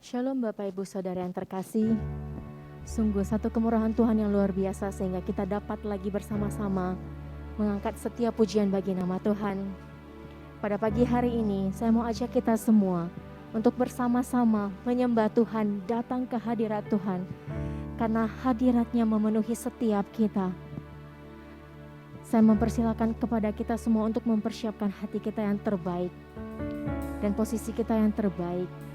Shalom Bapak Ibu Saudara yang terkasih. Sungguh satu kemurahan Tuhan yang luar biasa sehingga kita dapat lagi bersama-sama mengangkat setiap pujian bagi nama Tuhan. Pada pagi hari ini saya mau ajak kita semua untuk bersama-sama menyembah Tuhan, datang ke hadirat Tuhan. Karena hadiratnya memenuhi setiap kita. Saya mempersilakan kepada kita semua untuk mempersiapkan hati kita yang terbaik dan posisi kita yang terbaik.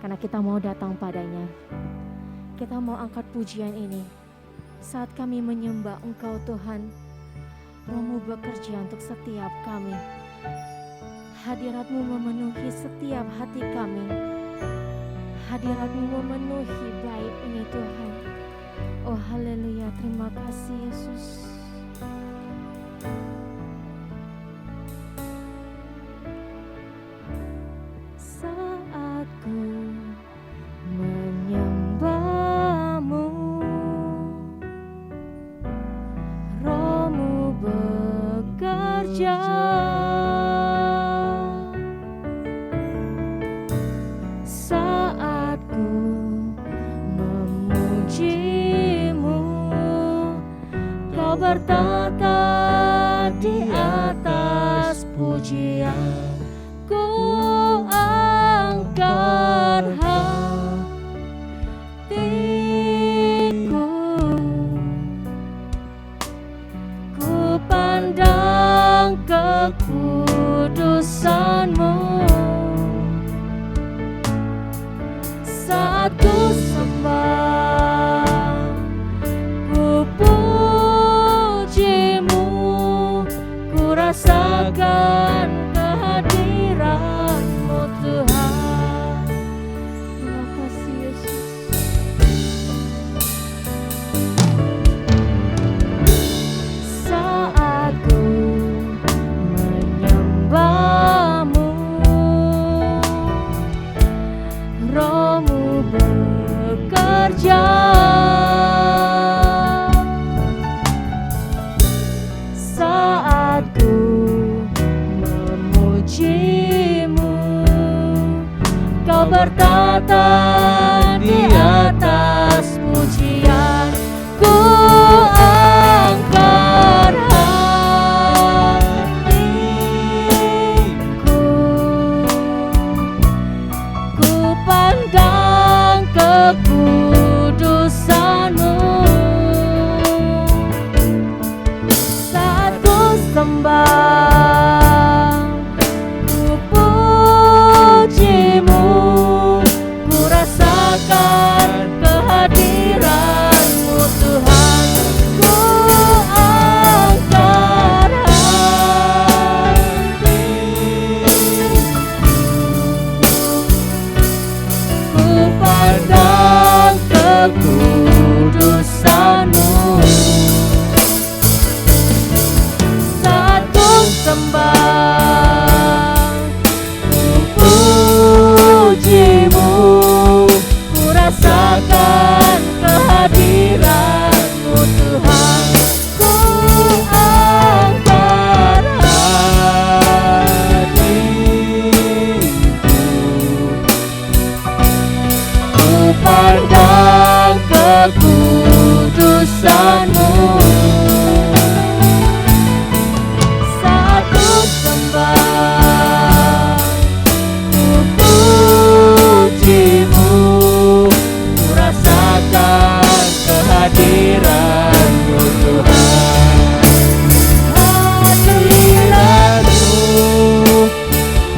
Karena kita mau datang padanya. Kita mau angkat pujian ini. Saat kami menyembah Engkau Tuhan, Roh-Mu bekerja untuk setiap kami. Hadirat-Mu memenuhi setiap hati kami. Hadirat-Mu memenuhi baik ini Tuhan. Oh haleluya, terima kasih Yesus. Saat ku menyembah-Mu, Roh-Mu bekerja. Saat ku memuji-Mu, Kau bertata di atas pujian. Ku angkat hatiku, ku pandang kekudusan-Mu. Saat ku sembah, ku puji-Mu, ku rasakan kehadiran-Mu Tuhan. Terima kasih Yesus. Saat ku menyembah-Mu, Roh-Mu bekerja. Saat ku memuji-Mu, Kau bertata di atas pujian. Ku angkat hatiku, ku pandang kekudusan-Mu. Saat ku sembah, ku puji-Mu, ku rasakan kehadiran-Mu Tuhan. Ku angkat hatiku, ku pandang kekudusan-Mu. Saat ku sembah, ku puji-Mu, ku rasakan kehadiran-Mu Tuhan. Ku angkat hatiku, ku pandang kekudusan-Mu. Saat ku sembah, ku puji-Mu, ku rasakan kehadiran-Mu Tuhan. Hadirat-Mu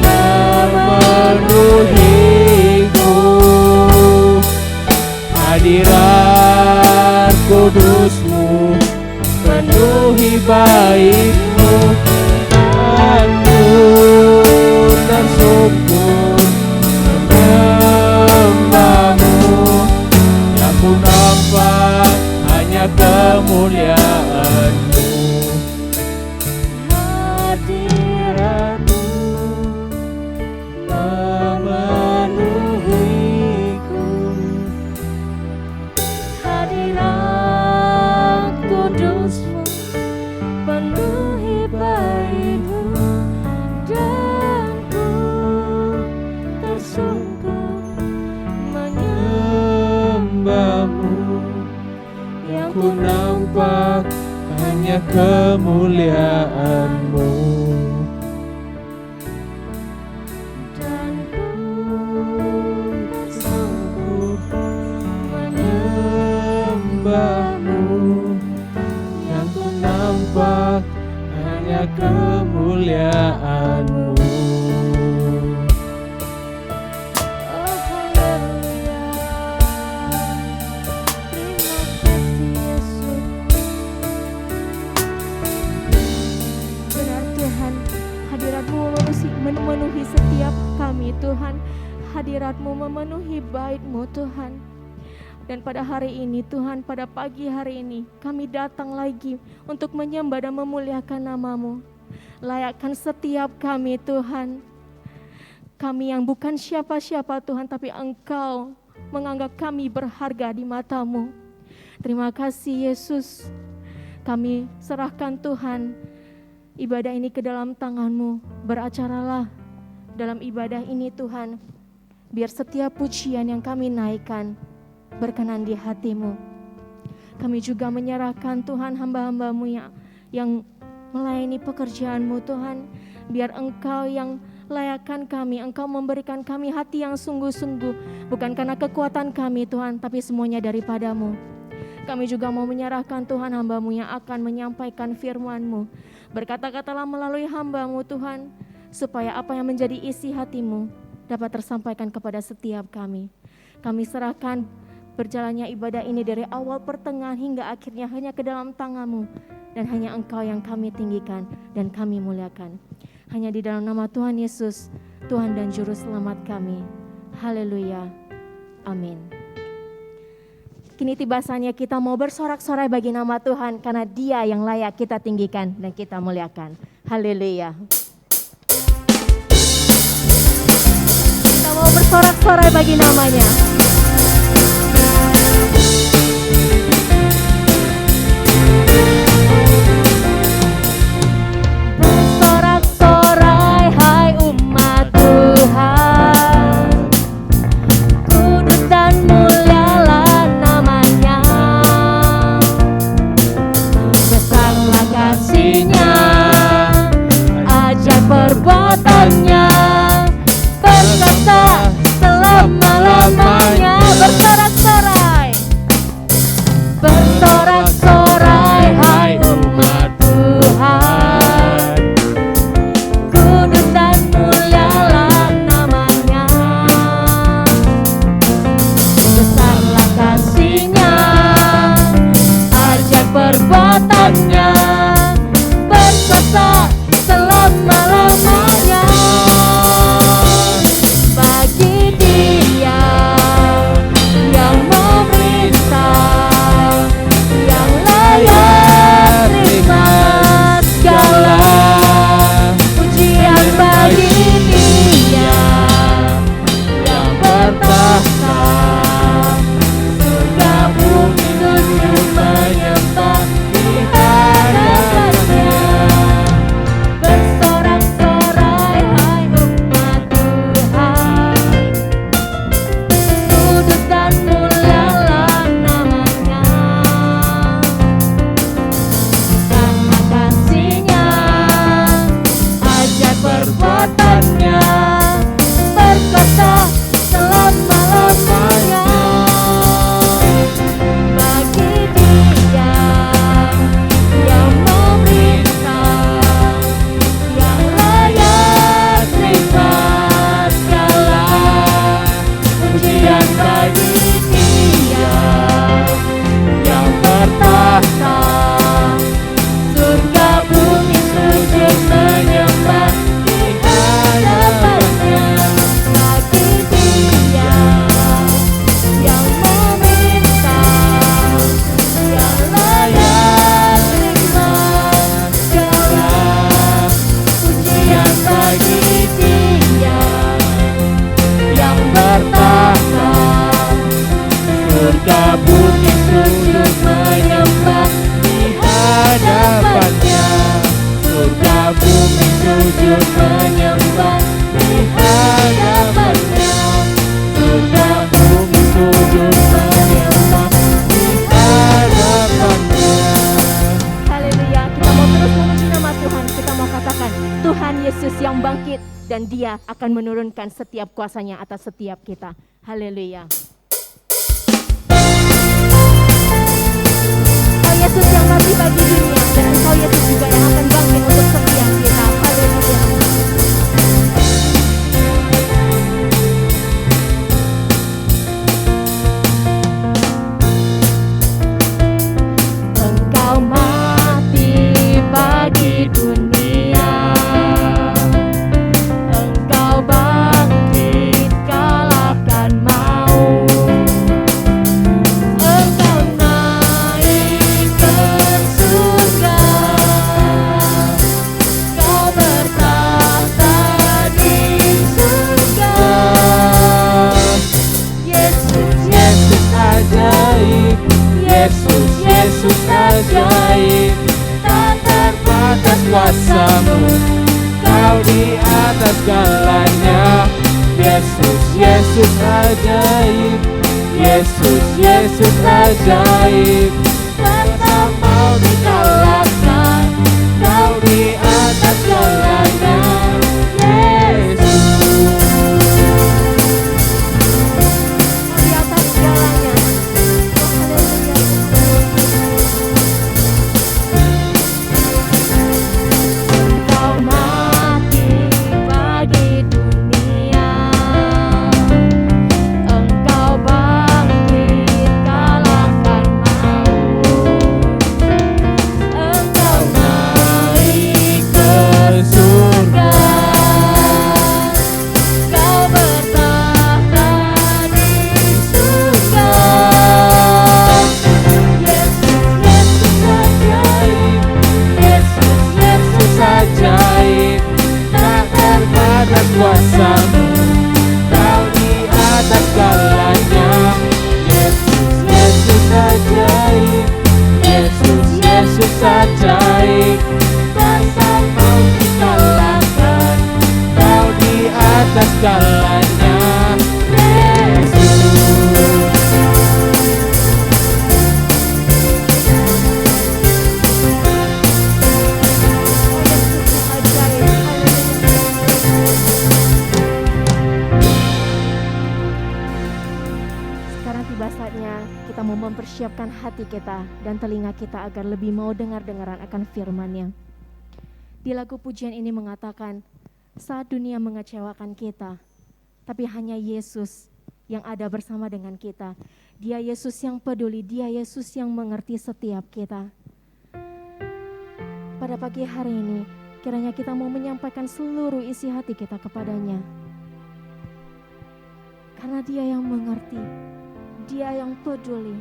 memenuhiku, hadirat kudus-Mu penuhi baik-Mu. Anggun dan syukur menyembah-Mu, yang ku nampak hanya kemuliaan-Mu. Hadirat-Mu memenuhiku, hadirat kudus-Mu penuhi nampak hanya kemuliaan-Mu, dan ku sanggup menyembah-Mu. Yang ku nampak hanya kemuliaan-Mu. Memenuhi setiap kami Tuhan. Hadirat-Mu memenuhi bait-Mu Tuhan. Dan pada hari ini Tuhan, pada pagi hari ini kami datang lagi untuk menyembah dan memuliakan nama-Mu. Layakkan setiap kami Tuhan. Kami yang bukan siapa-siapa Tuhan, tapi Engkau menganggap kami berharga di mata-Mu. Terima kasih Yesus. Kami serahkan Tuhan ibadah ini ke dalam tangan-Mu. Beracaralah dalam ibadah ini Tuhan. Biar setiap pujian yang kami naikkan berkenan di hati-Mu. Kami juga menyerahkan Tuhan hamba-hamba-Mu yang melayani pekerjaan-Mu Tuhan. Biar Engkau yang layakkan kami, Engkau memberikan kami hati yang sungguh-sungguh. Bukan karena kekuatan kami Tuhan, tapi semuanya daripada-Mu. Kami juga mau menyerahkan Tuhan hamba-Mu yang akan menyampaikan firman-Mu. Berkata-katalah melalui hamba-Mu Tuhan, supaya apa yang menjadi isi hati-Mu dapat tersampaikan kepada setiap kami. Kami serahkan berjalannya ibadah ini dari awal pertengahan hingga akhirnya hanya ke dalam tangan-Mu. Dan hanya Engkau yang kami tinggikan dan kami muliakan. Hanya di dalam nama Tuhan Yesus, Tuhan dan Juru Selamat kami. Haleluya. Amin. Kini tiba saatnya kita mau bersorak-sorai bagi nama Tuhan, karena Dia yang layak kita tinggikan dan kita muliakan. Haleluya. Kita mau bersorak-sorai bagi namanya. Bersorak-sorai hai umat Tuhan, kudus dan mulialah namanya. Besarlah kasih-Nya, ajaib perbuatan-Nya, berkata selama-lamanya. Bersorak-sorai, bersorak-sorai hai umat Tuhan, kudus dan mulialah namanya. Besarlah kasih-Nya, ajaib perbuatan-Nya, berkuasa selama-lamanya. Bagi Yesus yang bangkit dan Dia akan menurunkan setiap kuasanya atas setiap kita. Haleluya. Engkau Yesus yang mati bagi dunia, dan Engkau Yesus juga yang akan bangkit untuk setiap kita. Haleluya. Engkau mati bagi dunia, Engkau bangkit kalahkan maut, Engkau naik ke surga, Kau bertahta di surga. Yesus, Yesus ajaib, Yesus, Yesus ajaib, tak terbatas kuasamu, Kau di atas segalanya. Yesus, Yesus ajaib, Yesus, Yesus ajaib, tak mau dikalahkan, Kau di atas segalanya. Yesus. di atas segalanya. Engkau mati bagi dunia, Engkau bangkit kalahkan maut, Engkau naik ke surga, Kau bertahta di surga. Yesus, Yesus ajaib, tak terbatas kuasamu, Kau di atas segalanya. Yesus, Yesus ajaib, Yesus, Yesus ajaib, tak mau dikalahkan, Kau di atas segalanya. Yesus. Sekarang tiba saatnya kita mau mempersiapkan hati kita dan telinga kita agar lebih mau dengar-dengaran akan firman-Nya. Di lagu pujian ini mengatakan, saat dunia mengecewakan kita, tapi hanya Yesus yang ada bersama dengan kita. Dia Yesus yang peduli, Dia Yesus yang mengerti setiap kita. Pada pagi hari ini, kiranya kita mau menyampaikan seluruh isi hati kita kepadanya. Karena Dia yang mengerti, Dia yang peduli,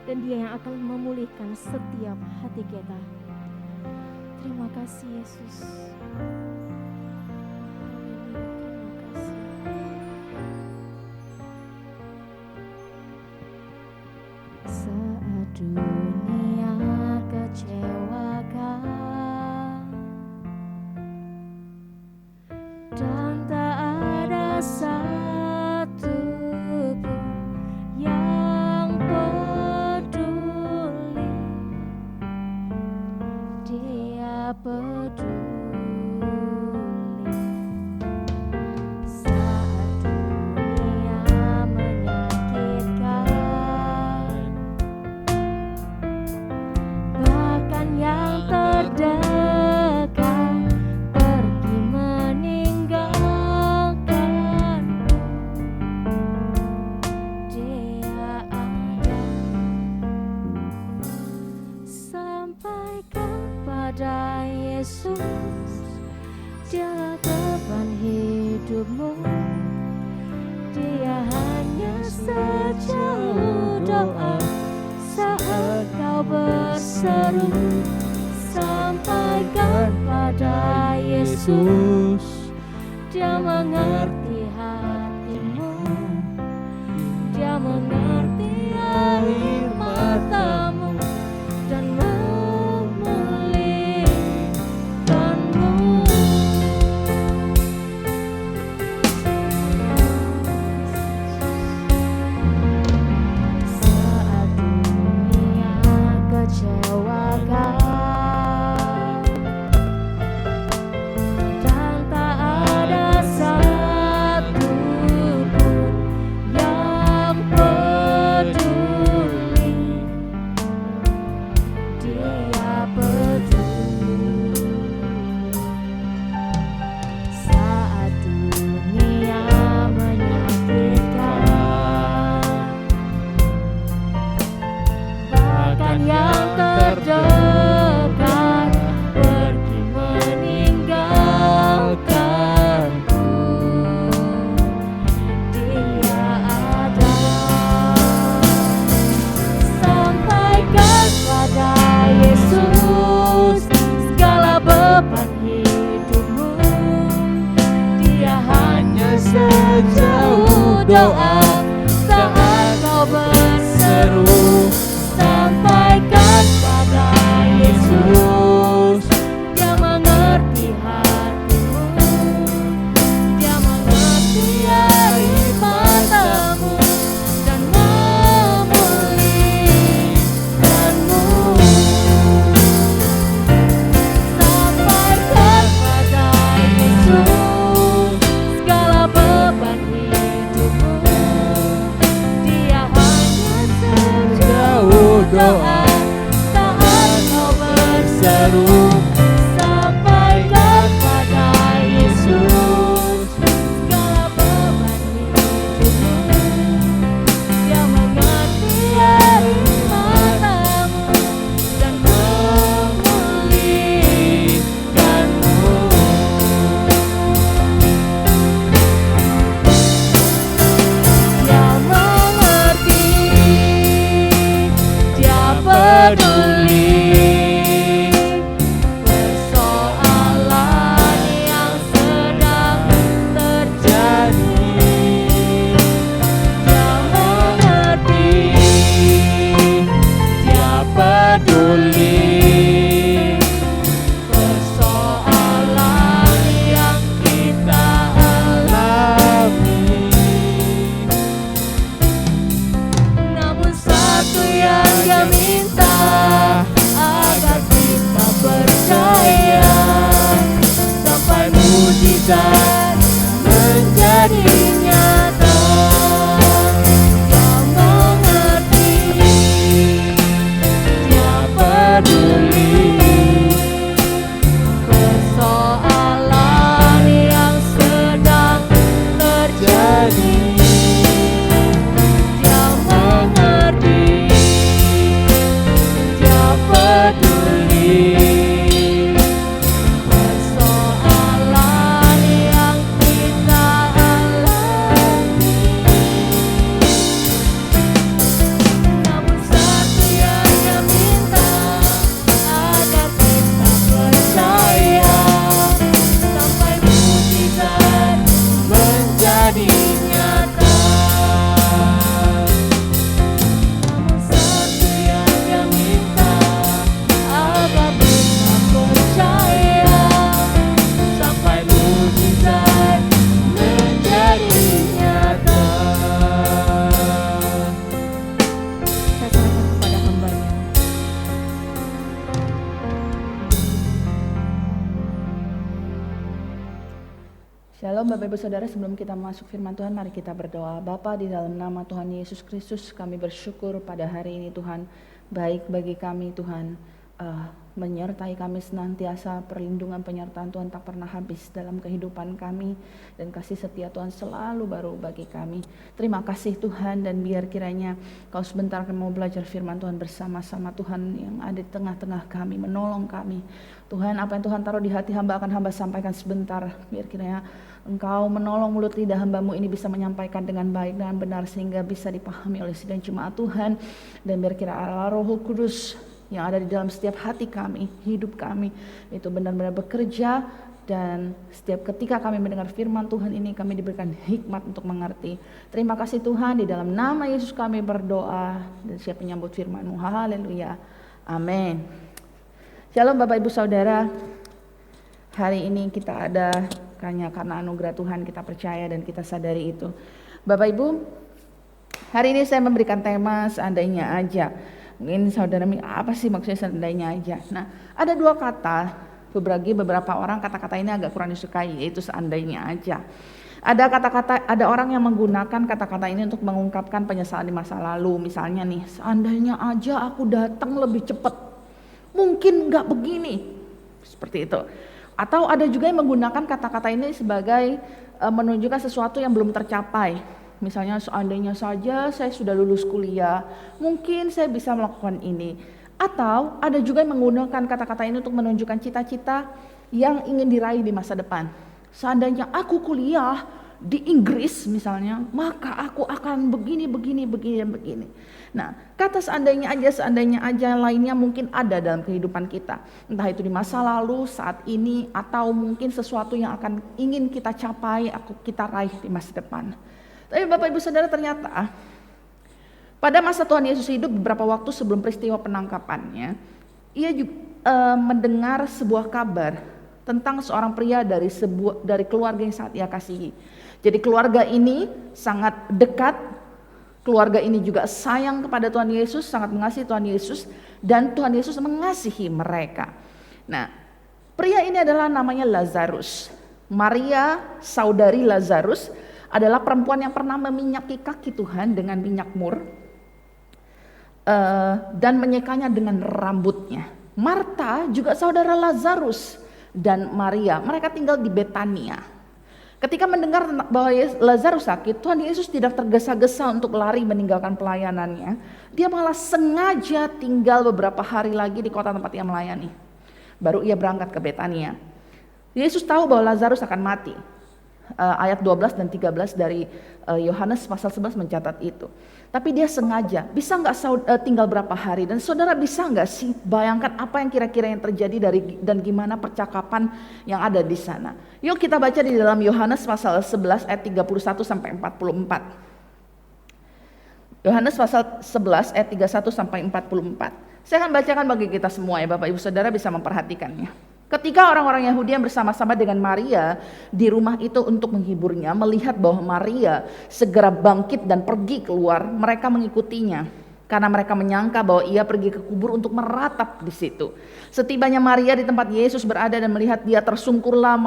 dan Dia yang akan memulihkan setiap hati kita. Terima kasih Yesus. Haleluya, terima kasih. Saat dunia kecewakan dan tak ada satu pun yang peduli, Dia peduli. Saat dunia menyakitkan, bahkan yang terdekat pergi meninggalkan, Dia ada. Sampaikan pada Yesus, Dia teman hidupmu, Dia hanya sejauh doa saat kau berseru. Sampaikan pada Yesus, Dia mengerti hatimu, Dia mengerti air matamu dan memulihkanmu. Saat dunia kecewakan dan tak doa, saat kau berseru, sampaikan pada Yesus. Dia mengerti hatimu, Dia mengerti air matamu dan memulihkanmu. Sampaikan pada Yesus segala beban hidupmu. Dia hanya sejauh doa saat kau berseru. Sampaikan pada Yesus segala beban hidupmu. Dia mengerti air matamu dan memulihkanmu. Dia mengerti, Dia peduli persoalan yang sedang terjadi. Dia mengerti, Dia peduli persoalan yang kita alami. Namun satu yang Dia minta agar kita percaya sampai mujizat menjadi nyata. Dia mengerti, Dia peduli persoalan yang sedang terjadi. Dia mengerti, Dia peduli persoalan yang kita alami. Namun satu yang Dia minta agar kita percaya sampai mujizat menjadi nyata. Namun satu yang Dia minta agar kita percaya sampai mujizat menjadi nyata. Saya serahkan kepada hamba-Nya. Shalom Bapak Ibu Saudara, sebelum kita masuk firman Tuhan, mari kita berdoa. Bapa, di dalam nama Tuhan Yesus Kristus, kami bersyukur pada hari ini Tuhan, baik bagi kami Tuhan, menyertai kami senantiasa. Perlindungan penyertaan Tuhan tak pernah habis dalam kehidupan kami, dan kasih setia Tuhan selalu baru bagi kami. Terima kasih Tuhan, dan biar kiranya Kau sebentar kami mau belajar firman Tuhan bersama-sama Tuhan yang ada di tengah-tengah kami, menolong kami. Tuhan, apa yang Tuhan taruh di hati hamba akan hamba sampaikan sebentar. Biar kiranya Engkau menolong mulut lidah hamba-Mu ini bisa menyampaikan dengan baik dan benar sehingga bisa dipahami oleh sidang jemaat Tuhan. Dan biar kira Allah Roh Kudus yang ada di dalam setiap hati kami, hidup kami itu benar-benar bekerja, dan setiap ketika kami mendengar firman Tuhan ini kami diberikan hikmat untuk mengerti. Terima kasih Tuhan, di dalam nama Yesus kami berdoa dan siap menyambut firman-Mu. Haleluya. Amin. Shalom Bapak Ibu Saudara. Hari ini kita ada karena anugerah Tuhan, kita percaya dan kita sadari itu. Bapak Ibu, hari ini saya memberikan tema seandainya aja. Mungkin saudara mikir, apa sih maksudnya seandainya aja? Nah, ada dua kata, bagi beberapa orang kata-kata ini agak kurang disukai, yaitu seandainya aja. Ada orang yang menggunakan kata-kata ini untuk mengungkapkan penyesalan di masa lalu. Misalnya nih, seandainya aja aku datang lebih cepat, mungkin nggak begini, seperti itu. Atau ada juga yang menggunakan kata-kata ini sebagai menunjukkan sesuatu yang belum tercapai. Misalnya seandainya saja saya sudah lulus kuliah, mungkin saya bisa melakukan ini. Atau ada juga yang menggunakan kata-kata ini untuk menunjukkan cita-cita yang ingin diraih di masa depan. Seandainya aku kuliah di Inggris misalnya, maka aku akan begini. Nah, kata seandainya aja lainnya mungkin ada dalam kehidupan kita. Entah itu di masa lalu, saat ini, atau mungkin sesuatu yang akan ingin kita capai, kita raih di masa depan. Tapi Bapak Ibu Saudara, ternyata pada masa Tuhan Yesus hidup beberapa waktu sebelum peristiwa penangkapannya, ia juga mendengar sebuah kabar tentang seorang pria dari keluarga yang sangat ia kasihi. Jadi keluarga ini sangat dekat, keluarga ini juga sayang kepada Tuhan Yesus, sangat mengasihi Tuhan Yesus, dan Tuhan Yesus mengasihi mereka. Nah, pria ini adalah namanya Lazarus. Maria, saudari Lazarus, adalah perempuan yang pernah meminyaki kaki Tuhan dengan minyak mur dan menyekanya dengan rambutnya. Marta juga saudara Lazarus dan Maria, mereka tinggal di Betania. Ketika mendengar bahwa Lazarus sakit, Tuhan Yesus tidak tergesa-gesa untuk lari meninggalkan pelayanannya. Dia malah sengaja tinggal beberapa hari lagi di kota tempat ia melayani. Baru ia berangkat ke Betania. Yesus tahu bahwa Lazarus akan mati. Ayat 12 dan 13 dari Yohanes pasal 11 mencatat itu. Tapi dia sengaja, bisa nggak tinggal berapa hari? Dan saudara bisa nggak sih bayangkan apa yang kira-kira yang terjadi dan gimana percakapan yang ada di sana? Yuk kita baca di dalam Yohanes pasal 11 ayat 31 sampai 44. Yohanes pasal 11 ayat 31 sampai 44. Saya akan bacakan bagi kita semua ya, Bapak Ibu Saudara bisa memperhatikannya. Ketika orang-orang Yahudi yang bersama-sama dengan Maria di rumah itu untuk menghiburnya, melihat bahwa Maria segera bangkit dan pergi keluar, mereka mengikutinya. Karena mereka menyangka bahwa ia pergi ke kubur untuk meratap di situ. Setibanya Maria di tempat Yesus berada dan melihat dia, tersungkurlah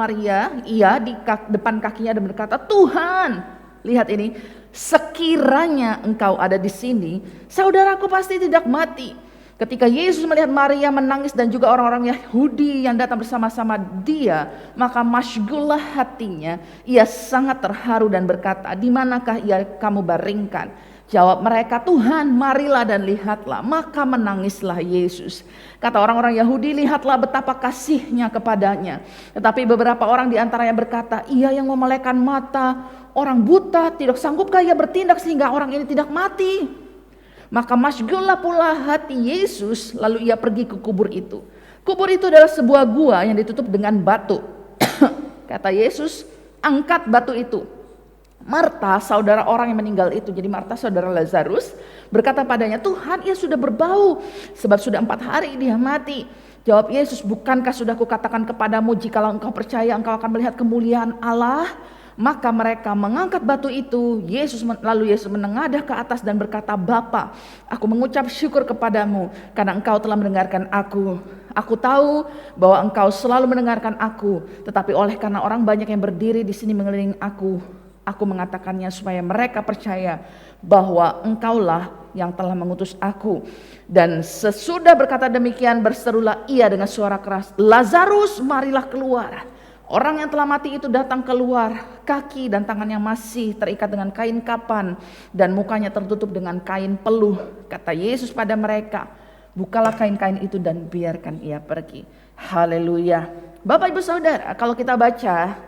ia di depan kakinya dan berkata, "Tuhan, lihat ini, sekiranya engkau ada di sini, saudaraku pasti tidak mati." Ketika Yesus melihat Maria menangis dan juga orang-orang Yahudi yang datang bersama-sama dia, maka masyghullah hatinya, ia sangat terharu dan berkata, "Di manakah ia kamu baringkan?" Jawab mereka, "Tuhan, marilah dan lihatlah." Maka menangislah Yesus. Kata orang-orang Yahudi, "Lihatlah betapa kasihnya kepadanya." Tetapi beberapa orang di antaranya berkata, "Ia yang memelekan mata orang buta, tidak sanggupkah ia bertindak sehingga orang ini tidak mati?" Maka masyghullah pula hati Yesus, lalu ia pergi ke kubur itu. Kubur itu adalah sebuah gua yang ditutup dengan batu. Kata Yesus, "Angkat batu itu." Marta, saudara orang yang meninggal itu, jadi Marta saudara Lazarus, berkata padanya, "Tuhan, ia sudah berbau, sebab sudah 4 hari dia mati." Jawab Yesus, "Bukankah sudah kukatakan kepadamu, jikalau engkau percaya, engkau akan melihat kemuliaan Allah?" Maka mereka mengangkat batu itu. Lalu Yesus menengadah ke atas dan berkata, "Bapa, aku mengucap syukur kepadamu karena engkau telah mendengarkan aku. Aku tahu bahwa engkau selalu mendengarkan aku, tetapi oleh karena orang banyak yang berdiri di sini mengelilingi aku mengatakannya supaya mereka percaya bahwa engkaulah yang telah mengutus aku." Dan sesudah berkata demikian, berserulah ia dengan suara keras, "Lazarus, marilah keluar." Orang yang telah mati itu datang keluar, kaki dan tangannya masih terikat dengan kain kapan dan mukanya tertutup dengan kain peluh. Kata Yesus pada mereka, "Bukalah kain-kain itu dan biarkan ia pergi." Haleluya. Bapak Ibu Saudara, kalau kita baca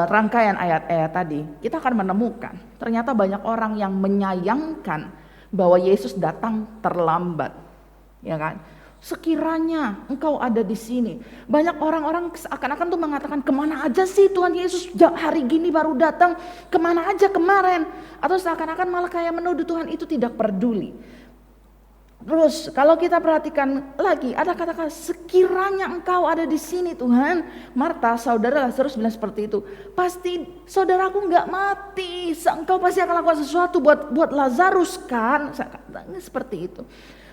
rangkaian ayat-ayat tadi, kita akan menemukan ternyata banyak orang yang menyayangkan bahwa Yesus datang terlambat, ya kan? Sekiranya engkau ada di sini. Banyak orang-orang seakan-akan tuh mengatakan, "Kemana aja sih Tuhan Yesus hari gini baru datang? Kemana aja kemarin?" Atau seakan-akan malah kayak menuduh Tuhan itu tidak peduli. Terus kalau kita perhatikan lagi, ada kata-kata, "Sekiranya engkau ada di sini Tuhan." Marta, saudara Lazarus bilang seperti itu. "Pasti saudaraku nggak mati. Engkau pasti akan lakukan sesuatu buat Lazarus kan?" Seperti itu.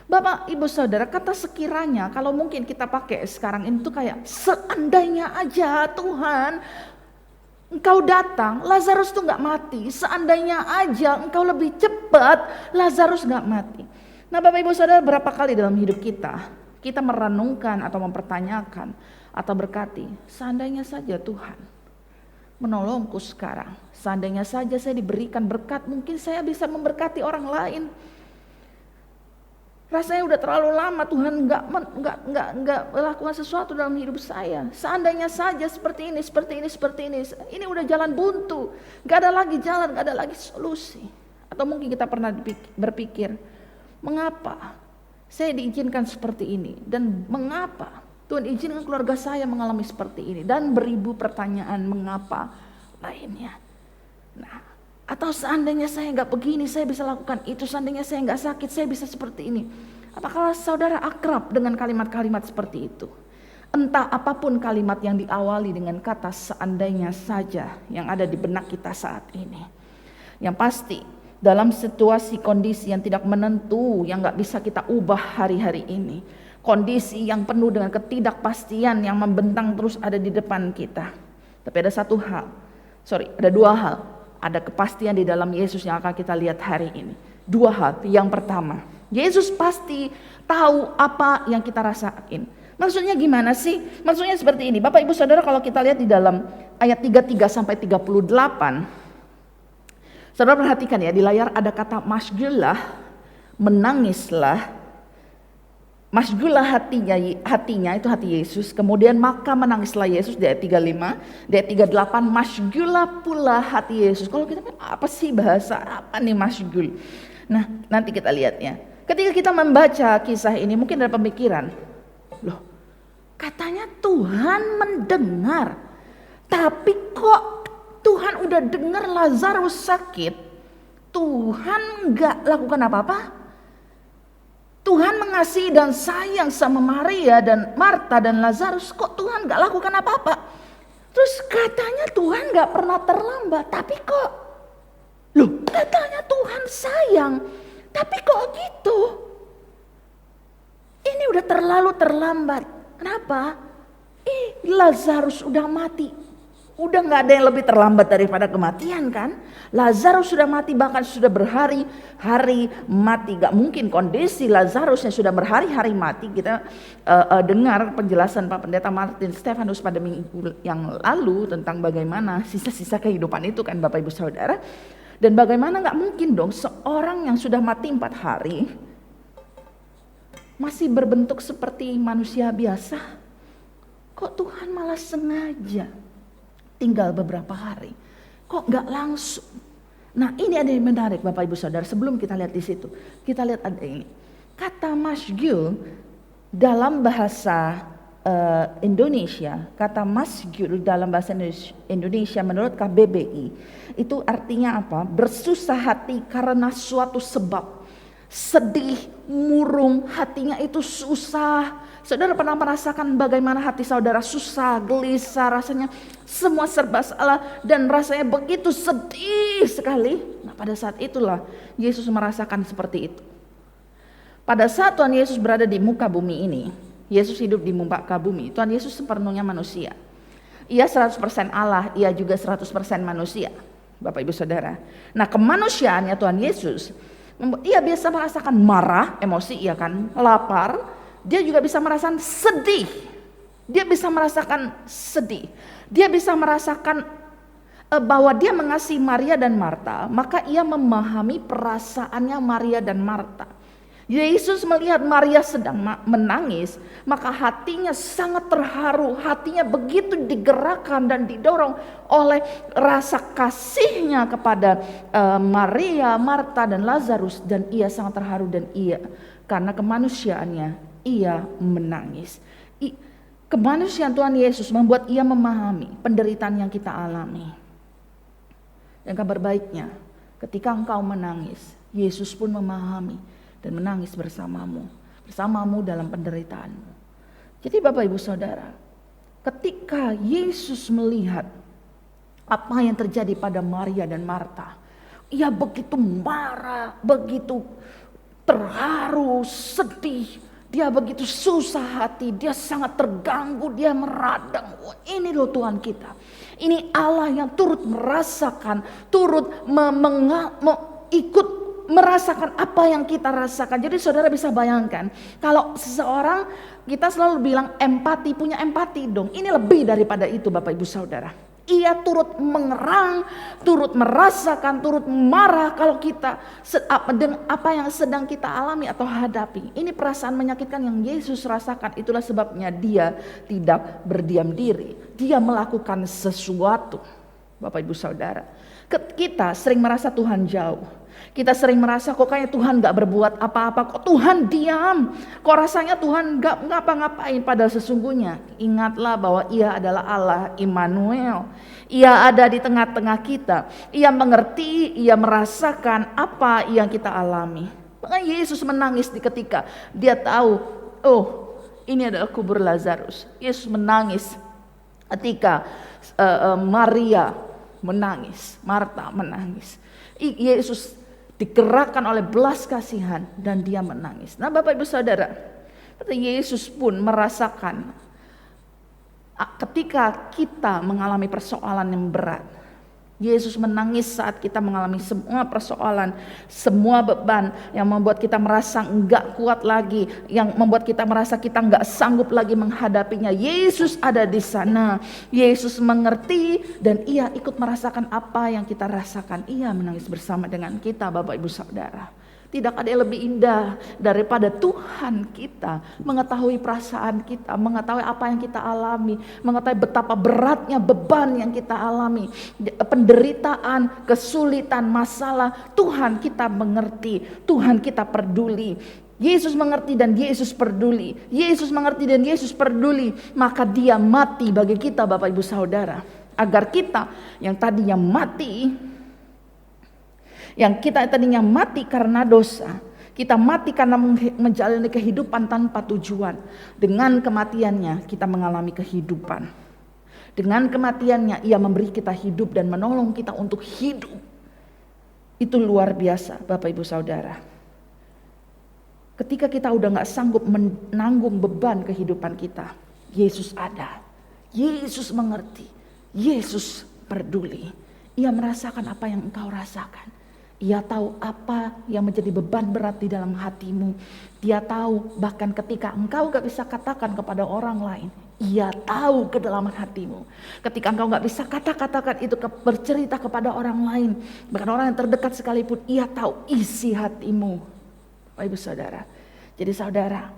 Bapak, Ibu, Saudara, kata sekiranya kalau mungkin kita pakai sekarang itu kayak seandainya aja Tuhan engkau datang, Lazarus tuh gak mati. Seandainya aja engkau lebih cepat, Lazarus gak mati. Nah Bapak, Ibu, Saudara, berapa kali dalam hidup kita merenungkan atau mempertanyakan atau berkati, seandainya saja Tuhan menolongku sekarang, seandainya saja saya diberikan berkat, mungkin saya bisa memberkati orang lain. Rasanya udah terlalu lama Tuhan nggak melakukan sesuatu dalam hidup saya. Seandainya saja seperti ini. Ini udah jalan buntu, nggak ada lagi jalan, nggak ada lagi solusi. Atau mungkin kita pernah berpikir, mengapa saya diizinkan seperti ini dan mengapa Tuhan izinkan keluarga saya mengalami seperti ini, dan beribu pertanyaan mengapa lainnya. Nah, Atau seandainya saya nggak begini, saya bisa lakukan itu. Seandainya saya nggak sakit, saya bisa seperti ini. Apakah saudara akrab dengan kalimat-kalimat seperti itu? Entah apapun kalimat yang diawali dengan kata seandainya saja yang ada di benak kita saat ini. Yang pasti dalam situasi kondisi yang tidak menentu, yang nggak bisa kita ubah hari-hari ini. Kondisi yang penuh dengan ketidakpastian yang membentang terus ada di depan kita. Tapi ada ada dua hal. Ada kepastian di dalam Yesus yang akan kita lihat hari ini. Dua hal. Yang pertama, Yesus pasti tahu apa yang kita rasain. Maksudnya gimana sih? Maksudnya seperti ini. Bapak Ibu Saudara, kalau kita lihat di dalam ayat 33 sampai 38, saudara perhatikan ya, di layar ada kata masgullah, menangislah. Masgullah hatinya itu hati Yesus. Kemudian maka menangislah Yesus di ayat 35. Di ayat 38 masgullah pula hati Yesus. Kalau kita apa sih bahasa apa nih masgul? Nah nanti kita lihatnya. Ketika kita membaca kisah ini mungkin ada pemikiran, loh katanya Tuhan mendengar. Tapi kok Tuhan udah dengar Lazarus sakit, Tuhan gak lakukan apa-apa? Tuhan mengasihi dan sayang sama Maria dan Marta dan Lazarus, kok Tuhan gak lakukan apa-apa? Terus katanya Tuhan gak pernah terlambat, tapi kok, loh katanya Tuhan sayang, tapi kok gitu? Ini udah terlalu terlambat. Kenapa? Lazarus udah mati. Udah gak ada yang lebih terlambat daripada kematian kan? Lazarus sudah mati, bahkan sudah berhari-hari mati. Gak mungkin kondisi Lazarus yang sudah berhari-hari mati. Kita dengar penjelasan Pak Pendeta Martin Stefanus pada minggu yang lalu tentang bagaimana sisa-sisa kehidupan itu kan Bapak Ibu Saudara. Dan bagaimana gak mungkin dong seorang yang sudah mati 4 hari masih berbentuk seperti manusia biasa. Kok Tuhan malah sengaja tinggal beberapa hari, kok nggak langsung? Nah ini ada yang menarik Bapak Ibu Saudara. Sebelum kita lihat di situ, kita lihat ada ini. Kata masgul dalam bahasa Indonesia, kata masgul dalam bahasa Indonesia menurut KBBI itu artinya apa? Bersusah hati karena suatu sebab. Sedih, murung, hatinya itu susah. Saudara pernah merasakan bagaimana hati saudara susah, gelisah, rasanya semua serba salah dan rasanya begitu sedih sekali. Nah pada saat itulah Yesus merasakan seperti itu. Pada saat Tuhan Yesus berada di muka bumi ini, Yesus hidup di muka bumi, Tuhan Yesus sepenuhnya manusia. Ia 100% Allah, ia juga 100% manusia. Bapak Ibu Saudara. Nah kemanusiaannya Tuhan Yesus, ia biasa merasakan marah, emosi, iya kan, lapar. Dia juga bisa merasakan sedih. Dia bisa merasakan sedih. Dia bisa merasakan bahwa dia mengasihi Maria dan Marta, maka ia memahami perasaannya Maria dan Marta. Yesus melihat Maria sedang menangis, maka hatinya sangat terharu, hatinya begitu digerakkan dan didorong oleh rasa kasihnya kepada Maria, Marta dan Lazarus, dan ia sangat terharu dan ia karena kemanusiaannya ia menangis. Kemanusiaan Tuhan Yesus membuat ia memahami penderitaan yang kita alami. Dan kabar baiknya, ketika engkau menangis, Yesus pun memahami dan menangis bersamamu dalam penderitaanmu. Jadi Bapak Ibu Saudara, ketika Yesus melihat apa yang terjadi pada Maria dan Marta, ia begitu marah, begitu terharu, sedih, dia begitu susah hati, dia sangat terganggu, dia meradang. Oh, ini loh Tuhan kita, ini Allah yang turut merasakan, turut ikut merasakan apa yang kita rasakan. Jadi saudara bisa bayangkan, kalau seseorang, kita selalu bilang empati, punya empati dong. Ini lebih daripada itu Bapak Ibu Saudara. Ia turut mengerang, turut merasakan, turut marah kalau kita dengan apa yang sedang kita alami atau hadapi. Ini perasaan menyakitkan yang Yesus rasakan. Itulah sebabnya dia tidak berdiam diri. Dia melakukan sesuatu. Bapak Ibu Saudara. Kita sering merasa Tuhan jauh. Kita sering merasa kok kayak Tuhan gak berbuat apa-apa, kok Tuhan diam, kok rasanya Tuhan gak ngapa-ngapain. Padahal sesungguhnya ingatlah bahwa Ia adalah Allah Immanuel. Ia ada di tengah-tengah kita. Ia mengerti, Ia merasakan apa yang kita alami. Makanya Yesus menangis di ketika Dia tahu, oh ini adalah kubur Lazarus. Yesus menangis ketika Maria menangis, Marta menangis. Yesus digerakkan oleh belas kasihan dan Dia menangis. Nah Bapak Ibu Saudara, Yesus pun merasakan ketika kita mengalami persoalan yang berat. Yesus menangis saat kita mengalami semua persoalan, semua beban yang membuat kita merasa enggak kuat lagi, yang membuat kita merasa kita enggak sanggup lagi menghadapinya. Yesus ada di sana. Yesus mengerti dan Ia ikut merasakan apa yang kita rasakan. Ia menangis bersama dengan kita, Bapak Ibu Saudara. Tidak ada yang lebih indah daripada Tuhan kita mengetahui perasaan kita, mengetahui apa yang kita alami, mengetahui betapa beratnya beban yang kita alami, penderitaan, kesulitan, masalah. Tuhan kita mengerti, Tuhan kita peduli. Yesus mengerti dan Yesus peduli. Yesus mengerti dan Yesus peduli. Maka Dia mati bagi kita, Bapak Ibu Saudara, agar kita yang tadinya mati, yang kita tadinya mati karena dosa, kita mati karena menjalani kehidupan tanpa tujuan. Dengan kematiannya kita mengalami kehidupan. Dengan kematiannya Ia memberi kita hidup dan menolong kita untuk hidup. Itu luar biasa, Bapak Ibu Saudara. Ketika kita udah gak sanggup menanggung beban kehidupan kita, Yesus ada. Yesus mengerti. Yesus peduli. Ia merasakan apa yang engkau rasakan. Ia tahu apa yang menjadi beban berat di dalam hatimu. Dia tahu bahkan ketika engkau gak bisa katakan kepada orang lain, Ia tahu kedalaman hatimu. Ketika engkau gak bisa katakan itu, bercerita kepada orang lain, bahkan orang yang terdekat sekalipun, Ia tahu isi hatimu. Bapak Ibu Saudara. Jadi saudara,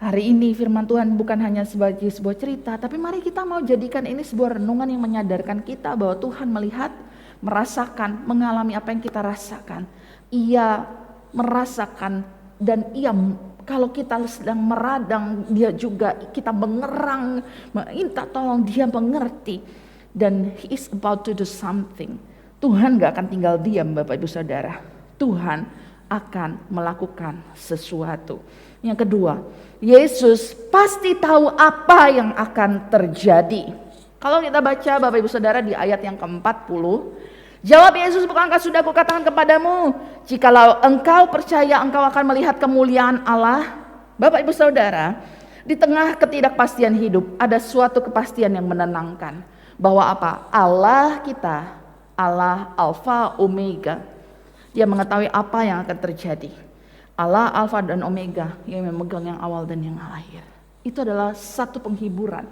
hari ini firman Tuhan bukan hanya sebagai sebuah cerita, tapi mari kita mau jadikan ini sebuah renungan yang menyadarkan kita bahwa Tuhan melihat, merasakan, mengalami apa yang kita rasakan. Ia merasakan dan Ia, kalau kita sedang meradang, Dia juga, kita mengerang, minta tolong, Dia mengerti. Dan He is about to do something. Tuhan gak akan tinggal diam, Bapak Ibu Saudara. Tuhan akan melakukan sesuatu. Yang kedua, Yesus pasti tahu apa yang akan terjadi. Kalau kita baca Bapak Ibu Saudara di ayat yang ke-40, jawab Yesus, bukankah sudah kukatakan kepadamu, jikalau engkau percaya engkau akan melihat kemuliaan Allah. Bapak Ibu Saudara, di tengah ketidakpastian hidup ada suatu kepastian yang menenangkan. Bahwa apa? Allah kita, Allah Alfa Omega. Dia mengetahui apa yang akan terjadi. Allah Alfa dan Omega, yang memegang yang awal dan yang akhir. Itu adalah satu penghiburan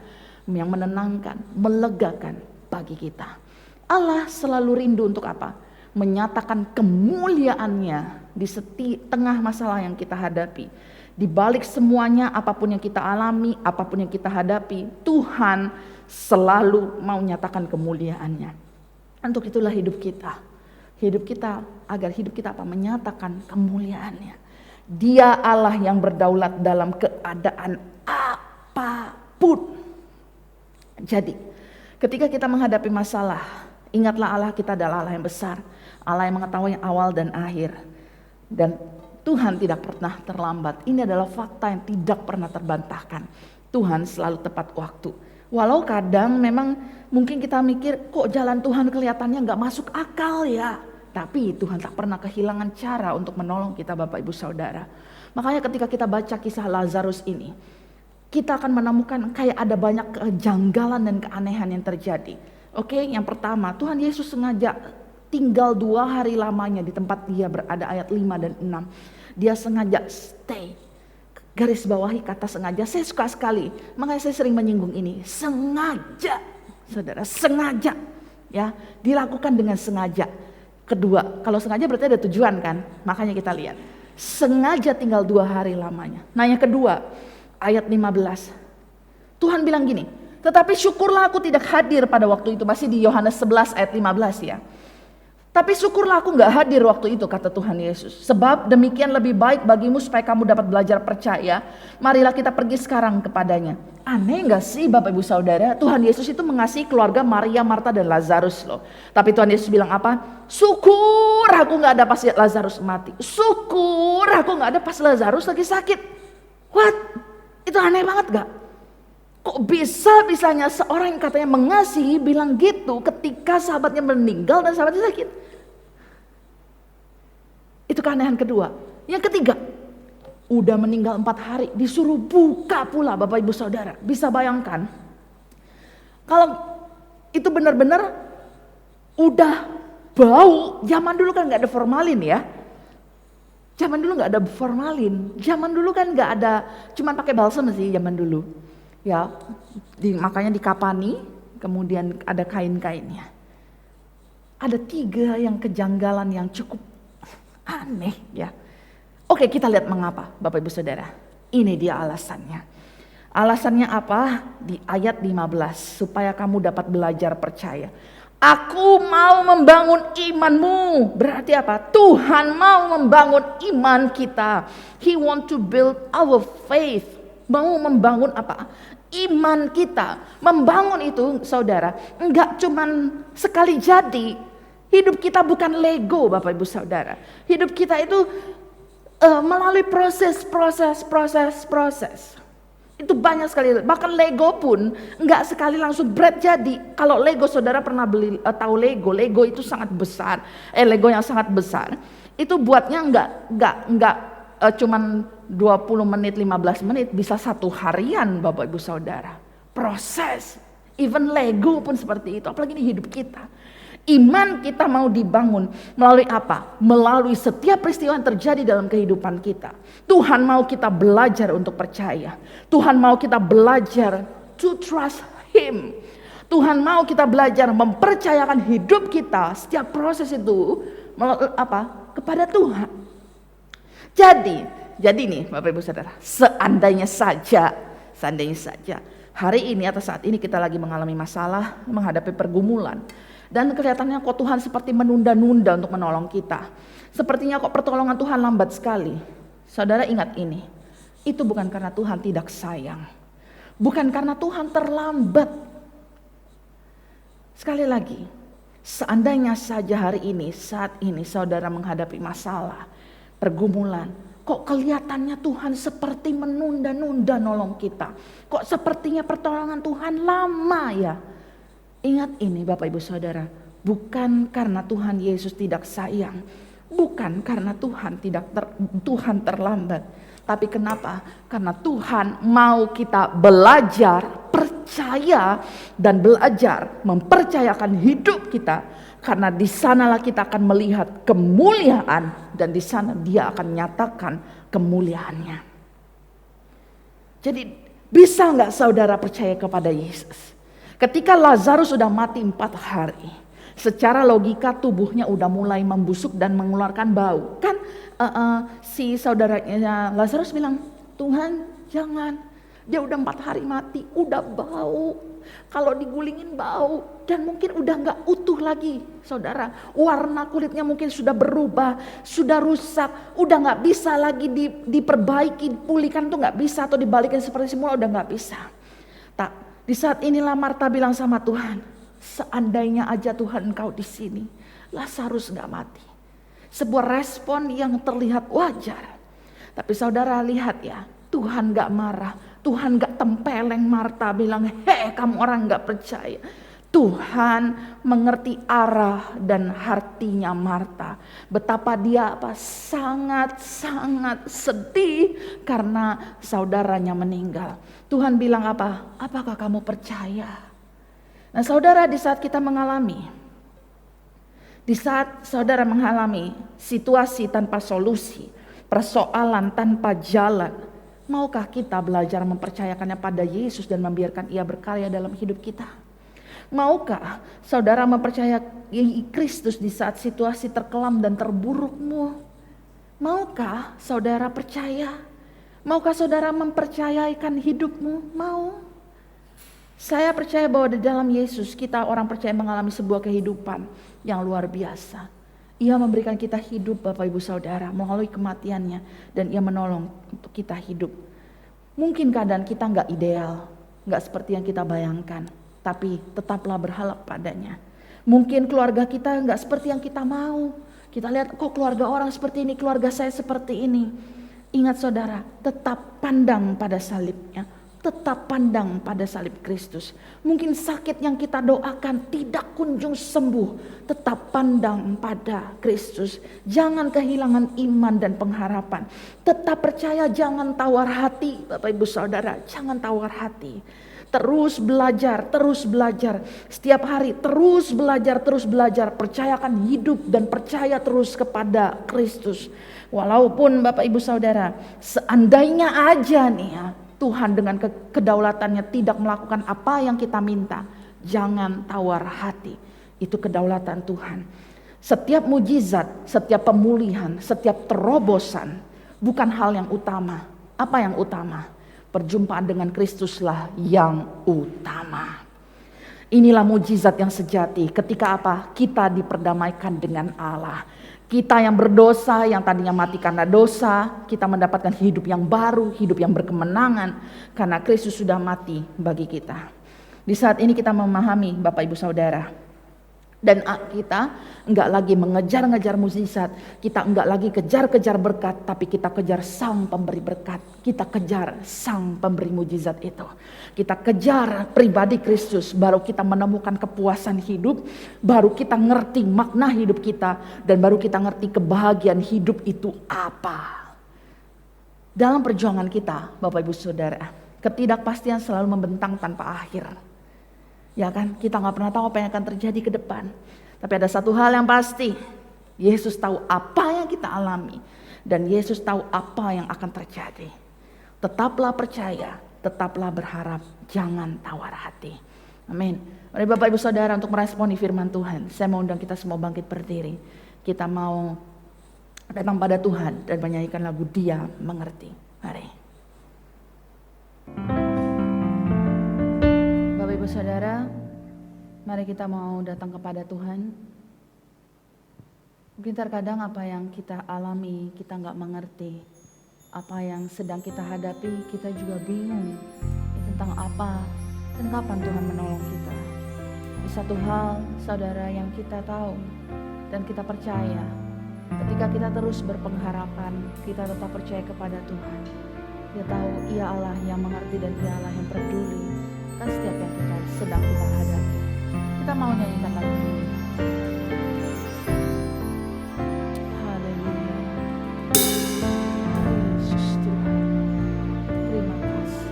yang menenangkan, melegakan bagi kita. Allah selalu rindu untuk apa? Menyatakan kemuliaannya di tengah masalah yang kita hadapi. Di balik semuanya, apapun yang kita alami, apapun yang kita hadapi, Tuhan selalu mau nyatakan kemuliaannya. Untuk itulah hidup kita. Hidup kita, agar hidup kita apa? Menyatakan kemuliaannya. Dia Allah yang berdaulat dalam keadaan apapun. Jadi, ketika kita menghadapi masalah, ingatlah Allah kita adalah Allah yang besar, Allah yang mengetahui awal dan akhir. Dan Tuhan tidak pernah terlambat. Ini adalah fakta yang tidak pernah terbantahkan. Tuhan selalu tepat waktu. Walau kadang memang mungkin kita mikir, kok jalan Tuhan kelihatannya gak masuk akal ya. Tapi Tuhan tak pernah kehilangan cara untuk menolong kita, Bapak Ibu Saudara. Makanya ketika kita baca kisah Lazarus ini, kita akan menemukan kayak ada banyak kejanggalan dan keanehan yang terjadi. Oke, yang pertama, Tuhan Yesus sengaja tinggal 2 hari lamanya di tempat Dia berada, ayat 5 dan 6. Dia sengaja stay. Garis bawahi kata sengaja, saya suka sekali. Makanya saya sering menyinggung ini, sengaja. Saudara, sengaja. Ya, dilakukan dengan sengaja. Kedua, kalau sengaja berarti ada tujuan kan? Makanya kita lihat. Sengaja tinggal 2 hari lamanya. Nah yang kedua, ayat 15. Tuhan bilang gini, Tetapi syukurlah aku tidak hadir pada waktu itu. Masih di Yohanes 11 ayat 15 ya. Tapi syukurlah aku gak hadir waktu itu, kata Tuhan Yesus. Sebab demikian lebih baik bagimu supaya kamu dapat belajar percaya. Marilah kita pergi sekarang kepadanya. Aneh gak sih Bapak Ibu Saudara? Tuhan Yesus itu mengasihi keluarga Maria, Marta dan Lazarus loh. Tapi Tuhan Yesus bilang apa? Syukur aku gak ada pas Lazarus mati. Syukur aku gak ada pas Lazarus lagi sakit. What? Itu aneh banget gak? Kok bisa-bisanya seorang yang katanya mengasihi bilang gitu ketika sahabatnya meninggal dan sahabatnya sakit? Itu keanehan kedua. Yang ketiga, udah meninggal 4 hari disuruh buka pula Bapak Ibu Saudara. Bisa bayangkan kalau itu benar-benar udah bau. Zaman dulu kan gak ada formalin ya. Zaman dulu gak ada formalin. Zaman dulu kan gak ada, cuman pakai balsam sih zaman dulu. Ya, makanya dikapani, kemudian ada kain-kainnya. Ada 3 yang kejanggalan yang cukup aneh ya. Oke, kita lihat mengapa Bapak Ibu Saudara. Ini dia alasannya. Alasannya apa? Di ayat 15, supaya kamu dapat belajar percaya. Aku mau membangun imanmu. Berarti apa? Tuhan mau membangun iman kita. He want to build our faith. Mau membangun apa? Iman kita. Membangun itu saudara, enggak cuman sekali jadi. Hidup kita bukan Lego Bapak Ibu Saudara. Hidup kita itu melalui proses. Itu banyak sekali. Bahkan Lego pun enggak sekali langsung bread jadi. Kalau Lego saudara pernah beli tahu Lego itu sangat besar. Lego yang sangat besar. Itu buatnya enggak cuman 20 menit, 15 menit, bisa 1 harian Bapak Ibu Saudara. Proses. Even Lego pun seperti itu, apalagi di hidup kita. Iman kita mau dibangun melalui apa? Melalui setiap peristiwa yang terjadi dalam kehidupan kita. Tuhan mau kita belajar untuk percaya. Tuhan mau kita belajar to trust Him. Tuhan mau kita belajar mempercayakan hidup kita, setiap proses itu kepada Tuhan. Jadi nih Bapak Ibu Saudara, seandainya saja hari ini atau saat ini kita lagi mengalami masalah, menghadapi pergumulan, dan kelihatannya kok Tuhan seperti menunda-nunda untuk menolong kita. Sepertinya kok pertolongan Tuhan lambat sekali. Saudara ingat ini, itu bukan karena Tuhan tidak sayang, bukan karena Tuhan terlambat. Sekali lagi, seandainya saja hari ini, saat ini saudara menghadapi masalah, pergumulan, kok kelihatannya Tuhan seperti menunda-nunda nolong kita. Kok sepertinya pertolongan Tuhan lama ya. Ingat ini Bapak Ibu Saudara, bukan karena Tuhan Yesus tidak sayang, bukan karena Tuhan terlambat. Tapi kenapa? Karena Tuhan mau kita belajar, percaya dan belajar mempercayakan hidup kita. Karena di sanalah kita akan melihat kemuliaan dan di sana Dia akan nyatakan kemuliaannya. Jadi bisa nggak saudara percaya kepada Yesus? Ketika Lazarus sudah mati 4 hari, secara logika tubuhnya udah mulai membusuk dan mengeluarkan bau. Kan si saudaranya Lazarus bilang, Tuhan jangan, dia udah 4 hari mati, udah bau. Kalau digulingin bau dan mungkin udah gak utuh lagi saudara. Warna kulitnya mungkin sudah berubah, sudah rusak, udah gak bisa lagi diperbaiki, dipulihkan tuh gak bisa, atau dibalikin seperti semula udah gak bisa. Di saat inilah Marta bilang sama Tuhan, seandainya aja Tuhan Engkau di sini, Lazarus gak mati. Sebuah respon yang terlihat wajar. Tapi saudara lihat ya, Tuhan gak marah. Tuhan gak tempeleng Marta bilang, kamu orang gak percaya. Tuhan mengerti arah dan hatinya Marta. Betapa dia sangat-sangat sedih karena saudaranya meninggal. Tuhan bilang apa? Apakah kamu percaya? Nah saudara, di saat kita mengalami, di saat saudara mengalami situasi tanpa solusi, persoalan tanpa jalan, maukah kita belajar mempercayakannya pada Yesus dan membiarkan Ia berkarya dalam hidup kita? Maukah saudara mempercayai Kristus di saat situasi terkelam dan terburukmu? Maukah saudara percaya? Maukah saudara mempercayaikan hidupmu? Mau? Saya percaya bahwa di dalam Yesus kita orang percaya mengalami sebuah kehidupan yang luar biasa. Ia memberikan kita hidup Bapak Ibu Saudara melalui kematiannya, dan ia menolong untuk kita hidup. Mungkin keadaan kita nggak ideal, nggak seperti yang kita bayangkan, tapi tetaplah berharap padanya. Mungkin keluarga kita nggak seperti yang kita mau. Kita lihat kok keluarga orang seperti ini, keluarga saya seperti ini. Ingat saudara, tetap pandang pada salibnya. Tetap pandang pada salib Kristus. Mungkin sakit yang kita doakan tidak kunjung sembuh. Tetap pandang pada Kristus. Jangan kehilangan iman dan pengharapan. Tetap percaya, jangan tawar hati. Bapak Ibu Saudara, jangan tawar hati. Terus belajar, terus belajar. Setiap hari terus belajar, terus belajar. Percayakan hidup dan percaya terus kepada Kristus. Walaupun Bapak Ibu Saudara, seandainya aja nih ya, Tuhan dengan kedaulatannya tidak melakukan apa yang kita minta, jangan tawar hati. Itu kedaulatan Tuhan. Setiap mujizat, setiap pemulihan, setiap terobosan bukan hal yang utama. Apa yang utama? Perjumpaan dengan Kristuslah yang utama. Inilah mujizat yang sejati. Ketika apa? Kita diperdamaikan dengan Allah. Kita yang berdosa, yang tadinya mati karena dosa, kita mendapatkan hidup yang baru, hidup yang berkemenangan, karena Kristus sudah mati bagi kita. Di saat ini kita memahami Bapak Ibu Saudara, dan kita enggak lagi mengejar-ngejar mukjizat, kita enggak lagi kejar-kejar berkat, tapi kita kejar Sang Pemberi berkat, kita kejar Sang Pemberi mukjizat itu. Kita kejar pribadi Kristus, baru kita menemukan kepuasan hidup, baru kita ngerti makna hidup kita, dan baru kita ngerti kebahagiaan hidup itu apa. Dalam perjuangan kita, Bapak Ibu Saudara, ketidakpastian selalu membentang tanpa akhir. Ya kan, kita gak pernah tahu apa yang akan terjadi ke depan. Tapi ada satu hal yang pasti, Yesus tahu apa yang kita alami, dan Yesus tahu apa yang akan terjadi. Tetaplah percaya, tetaplah berharap, jangan tawar hati. Amin. Mari Bapak Ibu Saudara, untuk meresponi firman Tuhan, saya mau undang kita semua bangkit berdiri. Kita mau datang pada Tuhan dan menyanyikan lagu Dia Mengerti. Mari. Bapak Ibu Saudara, mari kita mau datang kepada Tuhan. Mungkin terkadang apa yang kita alami kita gak mengerti. Apa yang sedang kita hadapi kita juga bingung tentang apa dan kapan Tuhan menolong kita. Di satu hal saudara yang kita tahu dan kita percaya, ketika kita terus berpengharapan, kita tetap percaya kepada Tuhan. Dia tahu Ia Allah yang mengerti dan Ia Allah yang peduli kan setiap yang kita sedang kita hadapi. Kita mau nyanyikan lagu ini. Haleluya. Yesus Tuhan, terima kasih.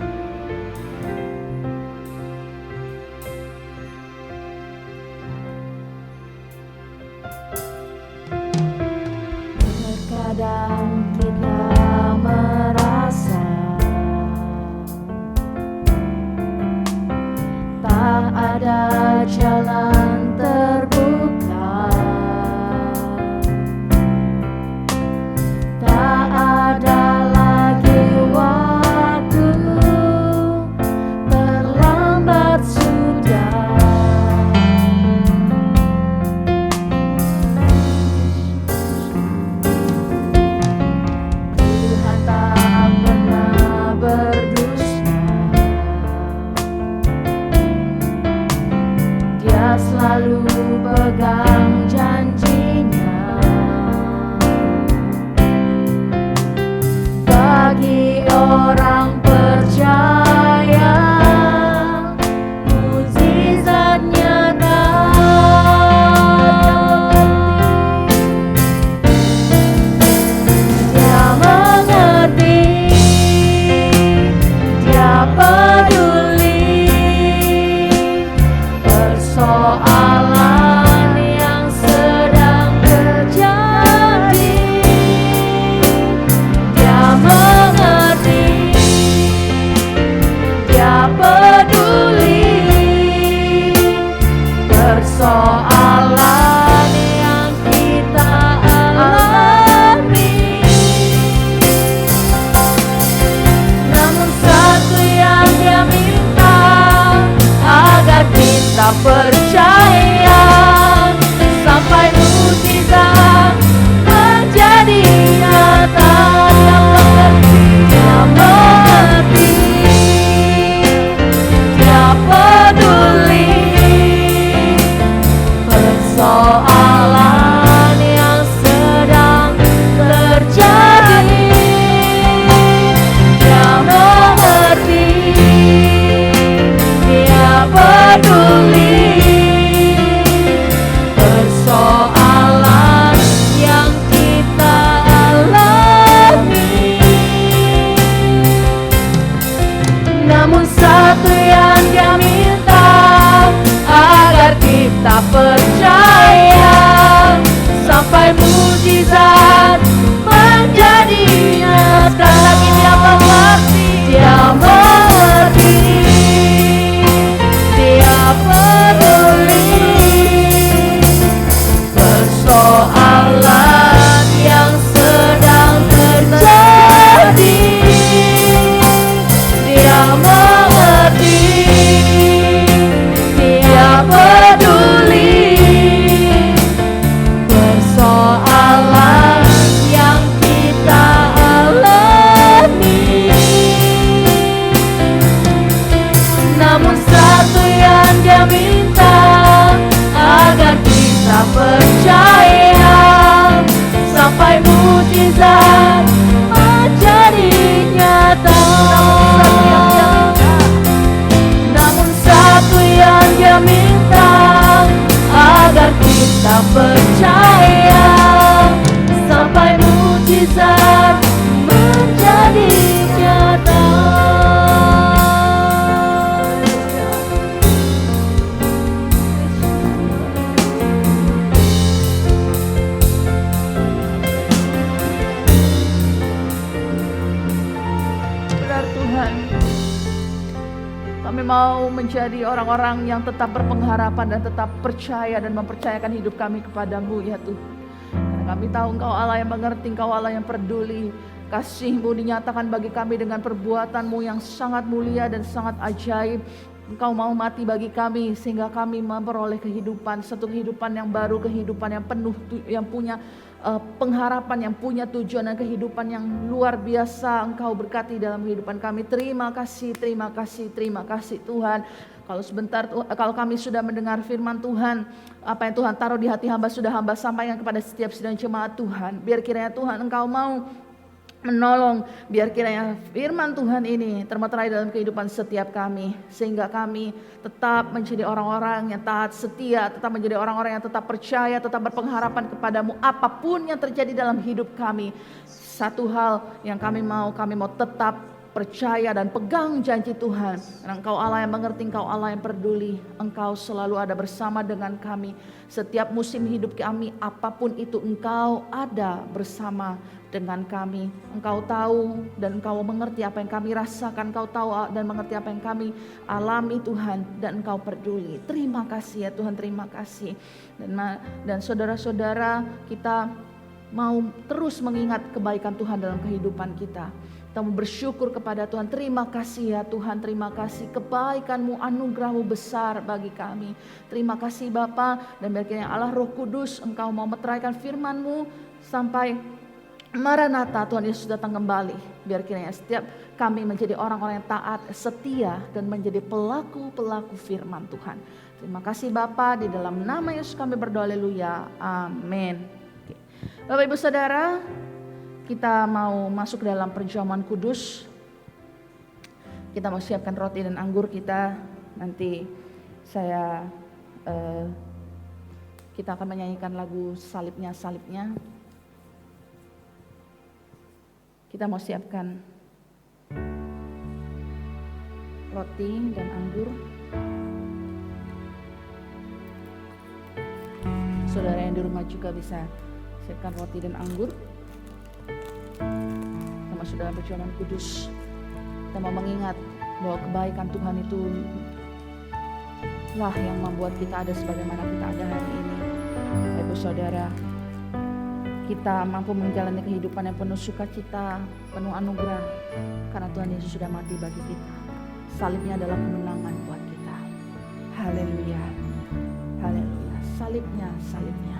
Terkadang kita merasa tak ada jalan terbuka, tak ada lagi waktu, terlambat sudah. Tuhan tak pernah berdusta, Dia selalu pegang janjinya. Bagi orang percaya, mukjizat nyata. Dia mengerti, Dia peduli persoalan yang sedang terjadi. Dia mengerti, Dia peduli persoalan yang kita alami. Namun satu yang Dia minta, percaya sampai mukjizat menjadi nyata. Dia mengerti, dia peduli persoalan yang sedang terjadi. Dia mengerti, dia peduli persoalan yang kita alami. Namun satu yang dia minta, agar kita percaya sampai mukjizat menjadi nyata. Sekali lagi dia mengerti, dia mengerti, dia peduli persoalan yang sedang terjadi. Dia mengerti, dia peduli persoalan yang kita alami. Namun satu yang dia minta, agar kita percaya sampai mukjizat menjadi nyata. Namun satu yang dia minta, agar kita percaya sampai mukjizat menjadi nyata. Benar Tuhan, kami mau menjadi orang-orang yang tetap berpengharapan dan tetap percaya dan mempercayakan hidup kami kepadamu ya Tuhan. Karena kami tahu Engkau Allah yang mengerti, Engkau Allah yang peduli. Kasih-Mu dinyatakan bagi kami dengan perbuatan-Mu yang sangat mulia dan sangat ajaib. Engkau mau mati bagi kami sehingga kami memperoleh kehidupan, satu kehidupan yang baru, kehidupan yang penuh, yang punya pengharapan, yang punya tujuan dan kehidupan yang luar biasa. Engkau berkati dalam kehidupan kami. Terima kasih, terima kasih, terima kasih Tuhan. Kalau kami sudah mendengar firman Tuhan, apa yang Tuhan taruh di hati hamba sudah hamba sampaikan kepada setiap sidang jemaat Tuhan. Biar kiranya Tuhan Engkau mau menolong, biar kiranya firman Tuhan ini termeterai dalam kehidupan setiap kami, sehingga kami tetap menjadi orang-orang yang taat setia, tetap menjadi orang-orang yang tetap percaya, tetap berpengharapan kepadamu apapun yang terjadi dalam hidup kami. Satu hal yang kami mau tetap percaya dan pegang janji Tuhan. Karena Engkau Allah yang mengerti, Engkau Allah yang peduli. Engkau selalu ada bersama dengan kami. Setiap musim hidup kami, apapun itu Engkau ada bersama dengan kami. Engkau tahu dan Engkau mengerti apa yang kami rasakan. Engkau tahu dan mengerti apa yang kami alami Tuhan. Dan Engkau peduli. Terima kasih ya Tuhan, terima kasih. Dan saudara-saudara, kita mau terus mengingat kebaikan Tuhan dalam kehidupan kita. Kita mau bersyukur kepada Tuhan. Terima kasih ya Tuhan, terima kasih kebaikan-Mu, anugerah-Mu besar bagi kami. Terima kasih Bapa, dan biar kiranya Allah Roh Kudus Engkau mau meteraikan firman-Mu sampai Maranatha, Tuhan Yesus datang kembali. Biar kiranya setiap kami menjadi orang-orang yang taat, setia, dan menjadi pelaku-pelaku firman Tuhan. Terima kasih Bapa, di dalam nama Yesus kami berdoa, haleluya, amin. Bapak Ibu Saudara, kita mau masuk dalam perjamuan kudus. Kita mau siapkan roti dan anggur kita. Nanti kita akan menyanyikan lagu salibnya. Kita mau siapkan roti dan anggur. Saudara yang di rumah juga bisa siapkan roti dan anggur. Kita masuk dalam perjamuan kudus. Kita mau mengingat bahwa kebaikan Tuhan itu lah yang membuat kita ada sebagaimana kita ada hari ini. Ibu saudara, kita mampu menjalani kehidupan yang penuh sukacita, penuh anugerah, karena Tuhan Yesus sudah mati bagi kita. Salibnya adalah kemenangan buat kita. Haleluya. salibnya, salibnya.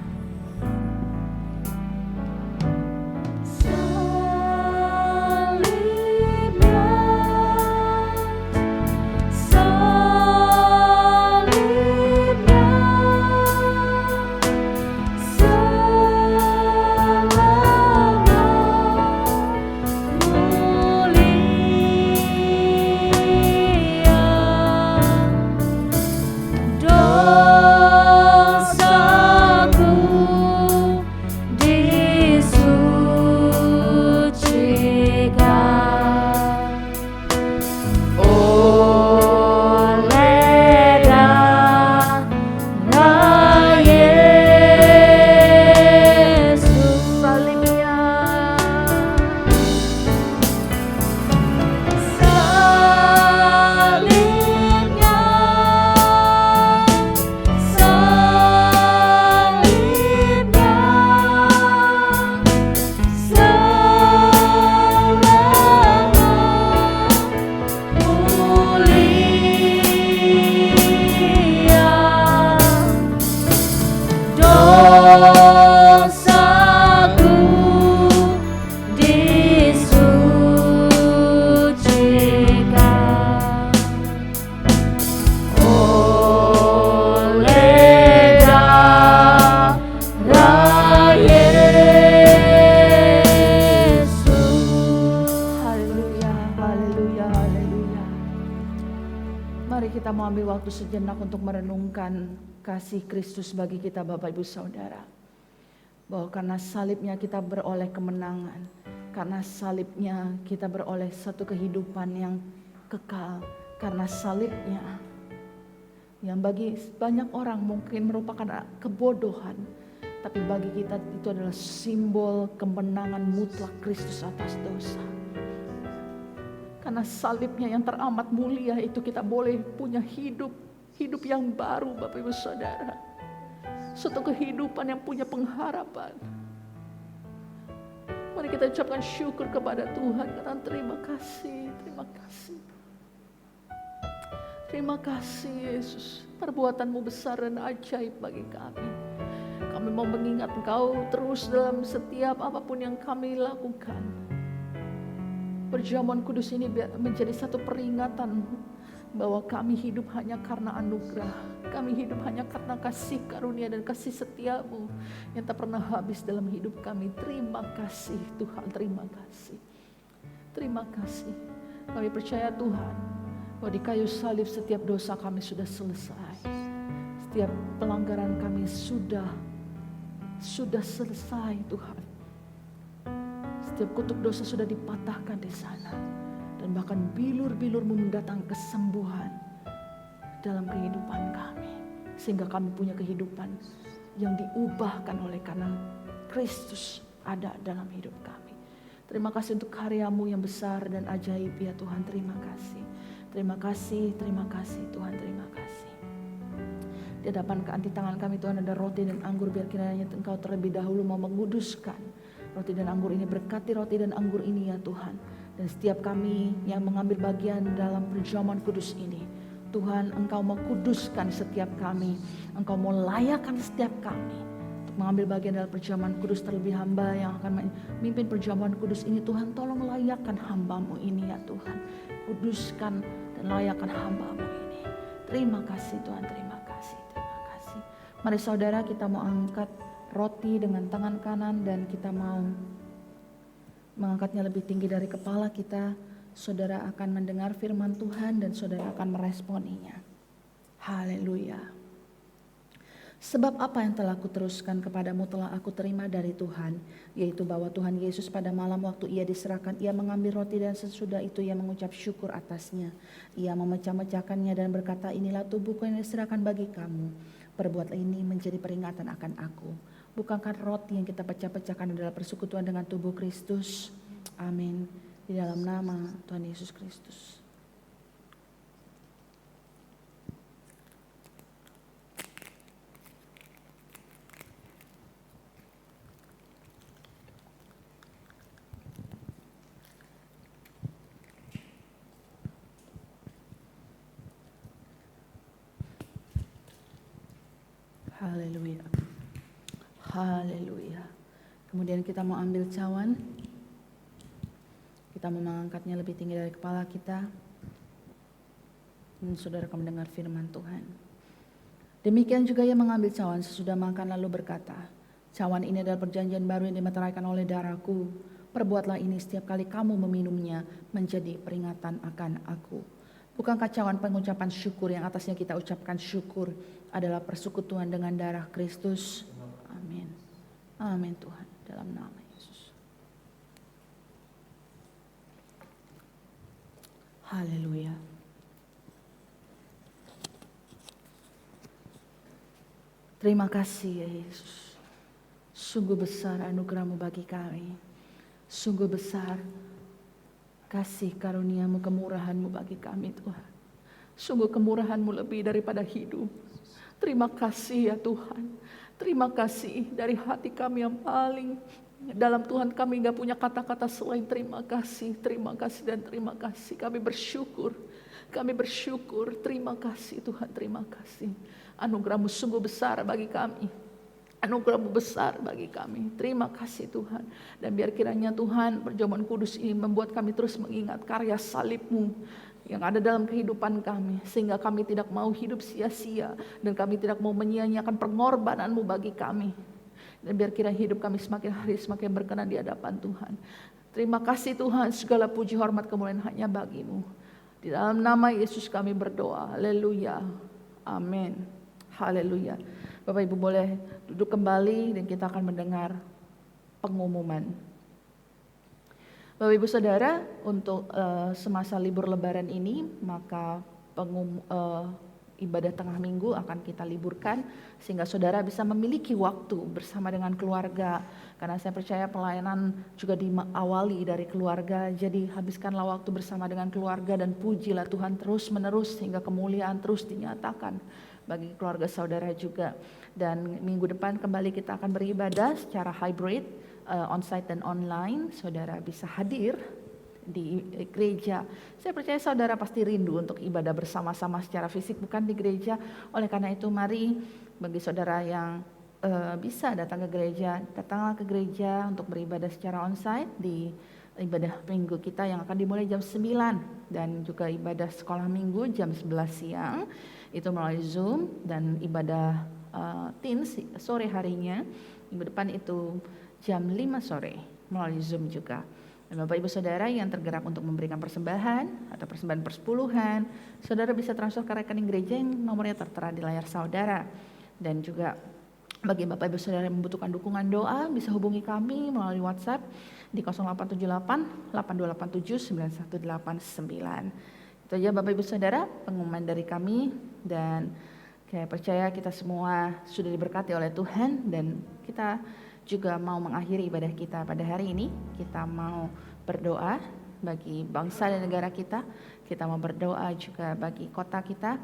Waktu sejenak untuk merenungkan kasih Kristus bagi kita Bapak Ibu Saudara. Bahwa karena salibnya kita beroleh kemenangan. Karena salibnya kita beroleh satu kehidupan yang kekal. Karena salibnya yang bagi banyak orang mungkin merupakan kebodohan. Tapi bagi kita itu adalah simbol kemenangan mutlak Kristus atas dosa. Karena salibnya yang teramat mulia itu kita boleh punya hidup yang baru Bapak Ibu Saudara. Suatu kehidupan yang punya pengharapan. Mari kita ucapkan syukur kepada Tuhan. Katakan terima kasih, terima kasih. Terima kasih Yesus. Perbuatanmu besar dan ajaib bagi kami. Kami mau mengingat Engkau terus dalam setiap apapun yang kami lakukan. Perjamuan kudus ini menjadi satu peringatan bahwa kami hidup hanya karena anugerah. Kami hidup hanya karena kasih karunia dan kasih setiamu yang tak pernah habis dalam hidup kami. Terima kasih Tuhan, terima kasih. Terima kasih. Kami percaya Tuhan bahwa di kayu salib setiap dosa kami sudah selesai. Setiap pelanggaran kami sudah selesai Tuhan. Setiap kutuk dosa sudah dipatahkan di sana. Dan bahkan bilur-bilur-Mu mendatang kesembuhan dalam kehidupan kami. Sehingga kami punya kehidupan yang diubahkan oleh karena Kristus ada dalam hidup kami. Terima kasih untuk karya-Mu yang besar dan ajaib ya Tuhan. Terima kasih. Terima kasih, terima kasih Tuhan, terima kasih. Di hadapan keanti tangan kami Tuhan ada roti dan anggur, biar kiranya Engkau terlebih dahulu mau menguduskan roti dan anggur ini. Berkati roti dan anggur ini ya Tuhan. Dan setiap kami yang mengambil bagian dalam perjamuan kudus ini, Tuhan Engkau mau kuduskan setiap kami. Engkau mau layakkan setiap kami untuk mengambil bagian dalam perjamuan kudus. Terlebih hamba yang akan memimpin perjamuan kudus ini, Tuhan tolong layakkan hamba-Mu ini ya Tuhan. Kuduskan dan layakkan hamba-Mu ini. Terima kasih Tuhan, terima kasih, terima kasih. Mari saudara, kita mau angkat roti dengan tangan kanan dan kita mau mengangkatnya lebih tinggi dari kepala kita. Saudara akan mendengar firman Tuhan dan saudara akan meresponinya. Haleluya. Sebab apa yang telah kuteruskan kepadamu telah aku terima dari Tuhan, yaitu bahwa Tuhan Yesus pada malam waktu ia diserahkan, ia mengambil roti dan sesudah itu ia mengucap syukur atasnya. Ia memecah-mecahkannya dan berkata, inilah tubuhku yang diserahkan bagi kamu. Perbuatlah ini menjadi peringatan akan aku. Bukankah roti yang kita pecah-pecahkan adalah persekutuan dengan tubuh Kristus? Amin. Di dalam nama Tuhan Yesus Kristus. Haleluya. Haleluya. Kemudian kita mau ambil cawan. Kita mau mengangkatnya lebih tinggi dari kepala kita. Dan saudara akan mendengar firman Tuhan. Demikian juga ia mengambil cawan sesudah makan lalu berkata, cawan ini adalah perjanjian baru yang dimeteraikan oleh darahku. Perbuatlah ini setiap kali kamu meminumnya menjadi peringatan akan aku. Bukankah cawan pengucapan syukur yang atasnya kita ucapkan syukur adalah persekutuan dengan darah Kristus? Amin. Amin Tuhan, dalam nama Yesus. Haleluya. Terima kasih ya Yesus. Sungguh besar anugerah-Mu bagi kami. Sungguh besar kasih karunia-Mu, kemurahan-Mu bagi kami Tuhan. Sungguh kemurahan-Mu lebih daripada hidup. Terima kasih ya Tuhan. Terima kasih dari hati kami yang paling dalam Tuhan. Kami gak punya kata-kata selain terima kasih dan terima kasih. Kami bersyukur. Terima kasih Tuhan, terima kasih. Anugerah-Mu sungguh besar bagi kami. Anugerah-Mu besar bagi kami. Terima kasih Tuhan. Dan biar kiranya Tuhan perjamuan kudus ini membuat kami terus mengingat karya salib-Mu yang ada dalam kehidupan kami. Sehingga kami tidak mau hidup sia-sia. Dan kami tidak mau menyia-nyiakan pengorbanan-Mu bagi kami. Dan biar kiranya hidup kami semakin hari semakin berkenan di hadapan Tuhan. Terima kasih Tuhan, segala puji hormat kemuliaan hanya bagi-Mu. Di dalam nama Yesus kami berdoa. Haleluya. Amin. Haleluya. Bapak Ibu boleh duduk kembali dan kita akan mendengar pengumuman. Bapak Ibu Saudara, untuk semasa libur Lebaran ini maka ibadah tengah minggu akan kita liburkan sehingga saudara bisa memiliki waktu bersama dengan keluarga, karena saya percaya pelayanan juga diawali dari keluarga. Jadi habiskanlah waktu bersama dengan keluarga dan pujilah Tuhan terus menerus sehingga kemuliaan terus dinyatakan bagi keluarga saudara juga. Dan minggu depan kembali kita akan beribadah secara hybrid, onsite dan online. Saudara bisa hadir di gereja. Saya percaya saudara pasti rindu untuk ibadah bersama-sama secara fisik, bukan di gereja. Oleh karena itu mari bagi saudara yang bisa datang ke gereja, datanglah ke gereja untuk beribadah secara onsite di ibadah minggu kita yang akan dimulai jam 9 dan juga ibadah sekolah minggu jam 11 siang itu melalui Zoom, dan ibadah teens sore harinya minggu depan itu jam 5 sore melalui Zoom juga. Dan Bapak Ibu Saudara yang tergerak untuk memberikan persembahan atau persembahan persepuluhan, saudara bisa transfer ke rekening gereja yang nomornya tertera di layar saudara. Dan juga bagi Bapak Ibu Saudara yang membutuhkan dukungan doa, bisa hubungi kami melalui WhatsApp di 0878 8287 9189. Itu aja Bapak Ibu Saudara pengumuman dari kami, dan saya percaya kita semua sudah diberkati oleh Tuhan, dan kita juga mau mengakhiri ibadah kita pada hari ini. Kita mau berdoa bagi bangsa dan negara kita. Kita mau berdoa juga bagi kota kita.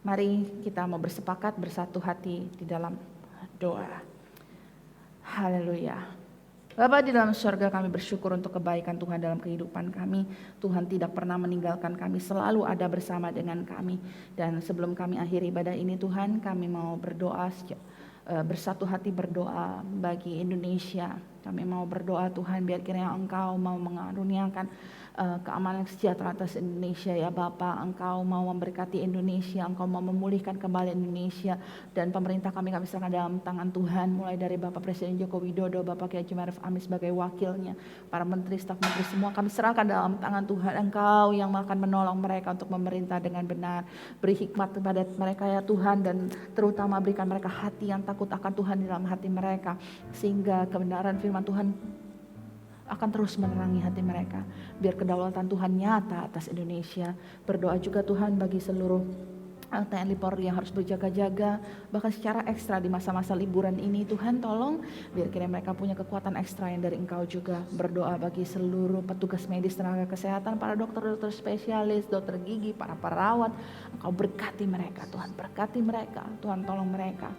Mari kita mau bersepakat bersatu hati di dalam doa. Haleluya. Bapa di dalam surga, kami bersyukur untuk kebaikan Tuhan dalam kehidupan kami. Tuhan tidak pernah meninggalkan kami, selalu ada bersama dengan kami. Dan sebelum kami akhiri ibadah ini Tuhan, kami mau berdoa bersatu hati berdoa bagi Indonesia. Kami mau berdoa Tuhan biar kiranya Engkau mau mengaruniakan keamanan sejahtera atas Indonesia ya Bapa. Engkau mau memberkati Indonesia, Engkau mau memulihkan kembali Indonesia, dan pemerintah kami serahkan dalam tangan Tuhan, mulai dari Bapak Presiden Joko Widodo, Bapak Kiai Haji Ma'ruf Amin sebagai wakilnya, para menteri, staf menteri semua kami serahkan dalam tangan Tuhan. Engkau yang akan menolong mereka untuk memerintah dengan benar. Beri hikmat kepada mereka ya Tuhan, dan terutama berikan mereka hati yang takut akan Tuhan di dalam hati mereka, sehingga kebenaran firman Tuhan akan terus menerangi hati mereka. Biar kedaulatan Tuhan nyata atas Indonesia. Berdoa juga Tuhan bagi seluruh TNI Polri yang harus berjaga-jaga, bahkan secara ekstra di masa-masa liburan ini. Tuhan tolong biar kiranya mereka punya kekuatan ekstra yang dari Engkau juga. Berdoa bagi seluruh petugas medis, tenaga kesehatan, para dokter-dokter spesialis, dokter gigi, para perawat. Engkau berkati mereka Tuhan, berkati mereka Tuhan, tolong mereka.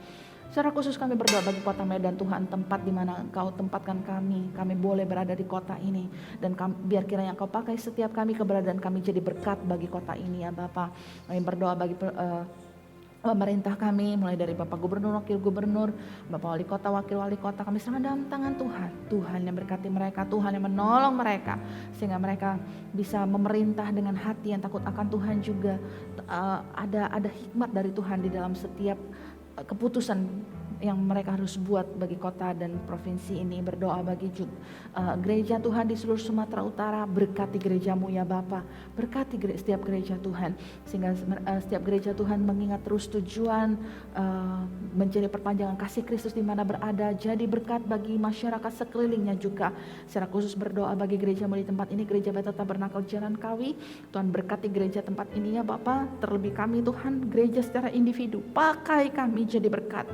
Secara khusus kami berdoa bagi kota Medan Tuhan, tempat di mana Engkau tempatkan kami. Kami boleh berada di kota ini, dan biar kiranya Engkau pakai setiap kami, keberadaan kami jadi berkat bagi kota ini ya Bapa. Kami berdoa bagi pemerintah kami, mulai dari Bapak Gubernur, Wakil Gubernur, Bapak Wali Kota, Wakil Wali Kota, kami serahkan dalam tangan Tuhan. Tuhan yang berkati mereka, Tuhan yang menolong mereka, sehingga mereka bisa memerintah dengan hati yang takut akan Tuhan juga. Ada hikmat dari Tuhan di dalam setiap keputusan yang mereka harus buat bagi kota dan provinsi ini. Berdoa bagi gereja Tuhan di seluruh Sumatera Utara, berkati gerejamu ya Bapa, berkati setiap gereja Tuhan, sehingga setiap gereja Tuhan mengingat terus tujuan mencari perpanjangan kasih Kristus di mana berada, jadi berkat bagi masyarakat sekelilingnya juga. Secara khusus berdoa bagi gerejamu di tempat ini, Gereja Bethel Tabernakel Jalan Kawi. Tuhan berkati gereja tempat ini ya Bapa, terlebih kami Tuhan, gereja secara individu, pakai kami jadi berkat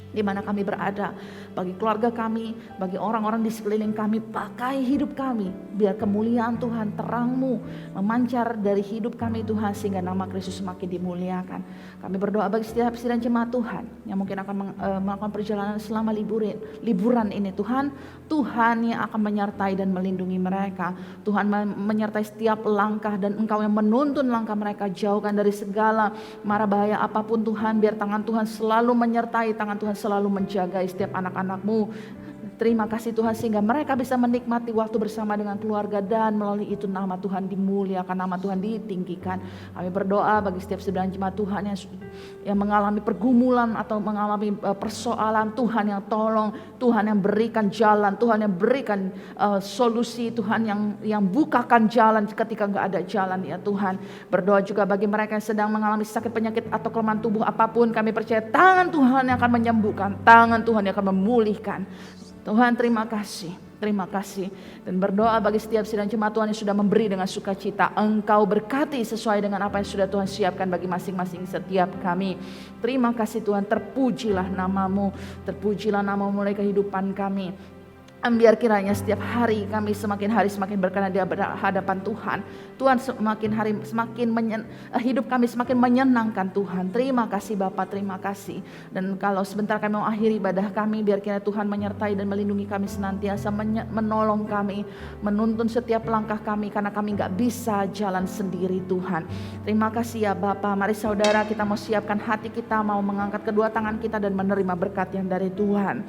di mana kami berada, bagi keluarga kami, bagi orang-orang di sekeliling kami, pakai hidup kami, biar kemuliaan Tuhan, terang-Mu memancar dari hidup kami Tuhan, sehingga nama Kristus semakin dimuliakan. Kami berdoa bagi setiap sidang jemaat Tuhan yang mungkin akan melakukan perjalanan selama liburan ini Tuhan, Tuhan yang akan menyertai dan melindungi mereka. Tuhan menyertai setiap langkah, dan Engkau yang menuntun langkah mereka, jauhkan dari segala mara bahaya apapun Tuhan, biar tangan Tuhan selalu menyertai, tangan Tuhan selalu menjaga setiap anak-anak-Mu. Terima kasih Tuhan, sehingga mereka bisa menikmati waktu bersama dengan keluarga, dan melalui itu nama Tuhan dimuliakan, nama Tuhan ditinggikan. Kami berdoa bagi setiap sedang jemaat Tuhan yang mengalami pergumulan atau mengalami persoalan, Tuhan yang tolong, Tuhan yang berikan jalan, Tuhan yang berikan solusi, Tuhan yang bukakan jalan ketika nggak ada jalan ya Tuhan. Berdoa juga bagi mereka yang sedang mengalami sakit, penyakit atau kelemahan tubuh apapun, kami percaya tangan Tuhan yang akan menyembuhkan, tangan Tuhan yang akan memulihkan. Tuhan terima kasih, dan berdoa bagi setiap sidang jemaat Tuhan yang sudah memberi dengan sukacita. Engkau berkati sesuai dengan apa yang sudah Tuhan siapkan bagi masing-masing setiap kami. Terima kasih Tuhan, terpujilah namamu, terpujilah namamu mulai kehidupan kami. Biar kiranya setiap hari kami semakin hari semakin berkenan di hadapan Tuhan. Tuhan semakin hari hidup kami semakin menyenangkan Tuhan. Terima kasih Bapa, terima kasih. Dan kalau sebentar kami mau akhiri ibadah kami, biar kiranya Tuhan menyertai dan melindungi kami senantiasa, menolong kami, menuntun setiap langkah kami, karena kami gak bisa jalan sendiri Tuhan. Terima kasih ya Bapa. Mari saudara, kita mau siapkan hati kita, mau mengangkat kedua tangan kita dan menerima berkat yang dari Tuhan.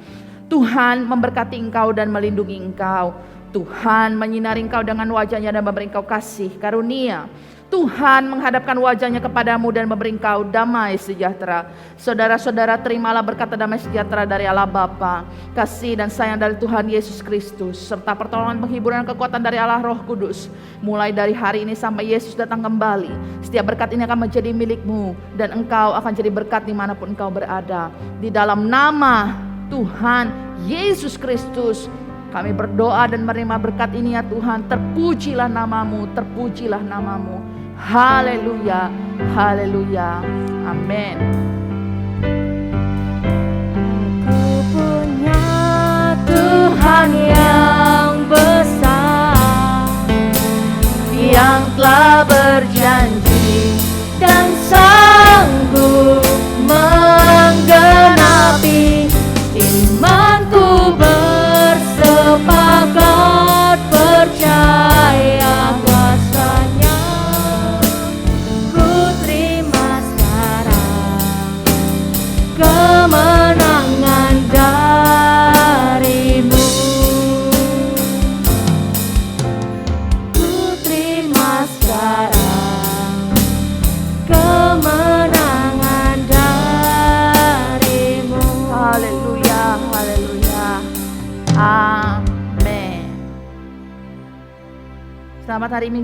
Tuhan memberkati engkau dan melindungi engkau. Tuhan menyinari engkau dengan wajahnya dan memberi engkau kasih karunia. Tuhan menghadapkan wajahnya kepadamu dan memberi engkau damai sejahtera. Saudara-saudara, terimalah berkat damai sejahtera dari Allah Bapa, kasih dan sayang dari Tuhan Yesus Kristus, serta pertolongan, penghiburan, kekuatan dari Allah Roh Kudus, mulai dari hari ini sampai Yesus datang kembali. Setiap berkat ini akan menjadi milikmu, dan engkau akan jadi berkat dimanapun engkau berada. Di dalam nama Tuhan Yesus Kristus kami berdoa dan menerima berkat ini ya Tuhan. Terpujilah namamu, terpujilah namamu. Haleluya, haleluya, amin. Aku punya Tuhan yang besar, Yang telah berjanji dan sanggup menggenapi imanku, bersepakat percaya kuasanya. Ku terima sekarang kemenangan darimu. Ku terima sekarang kemenangan darimu. Haleluya, haleluya, amin. Selamat hari Minggu.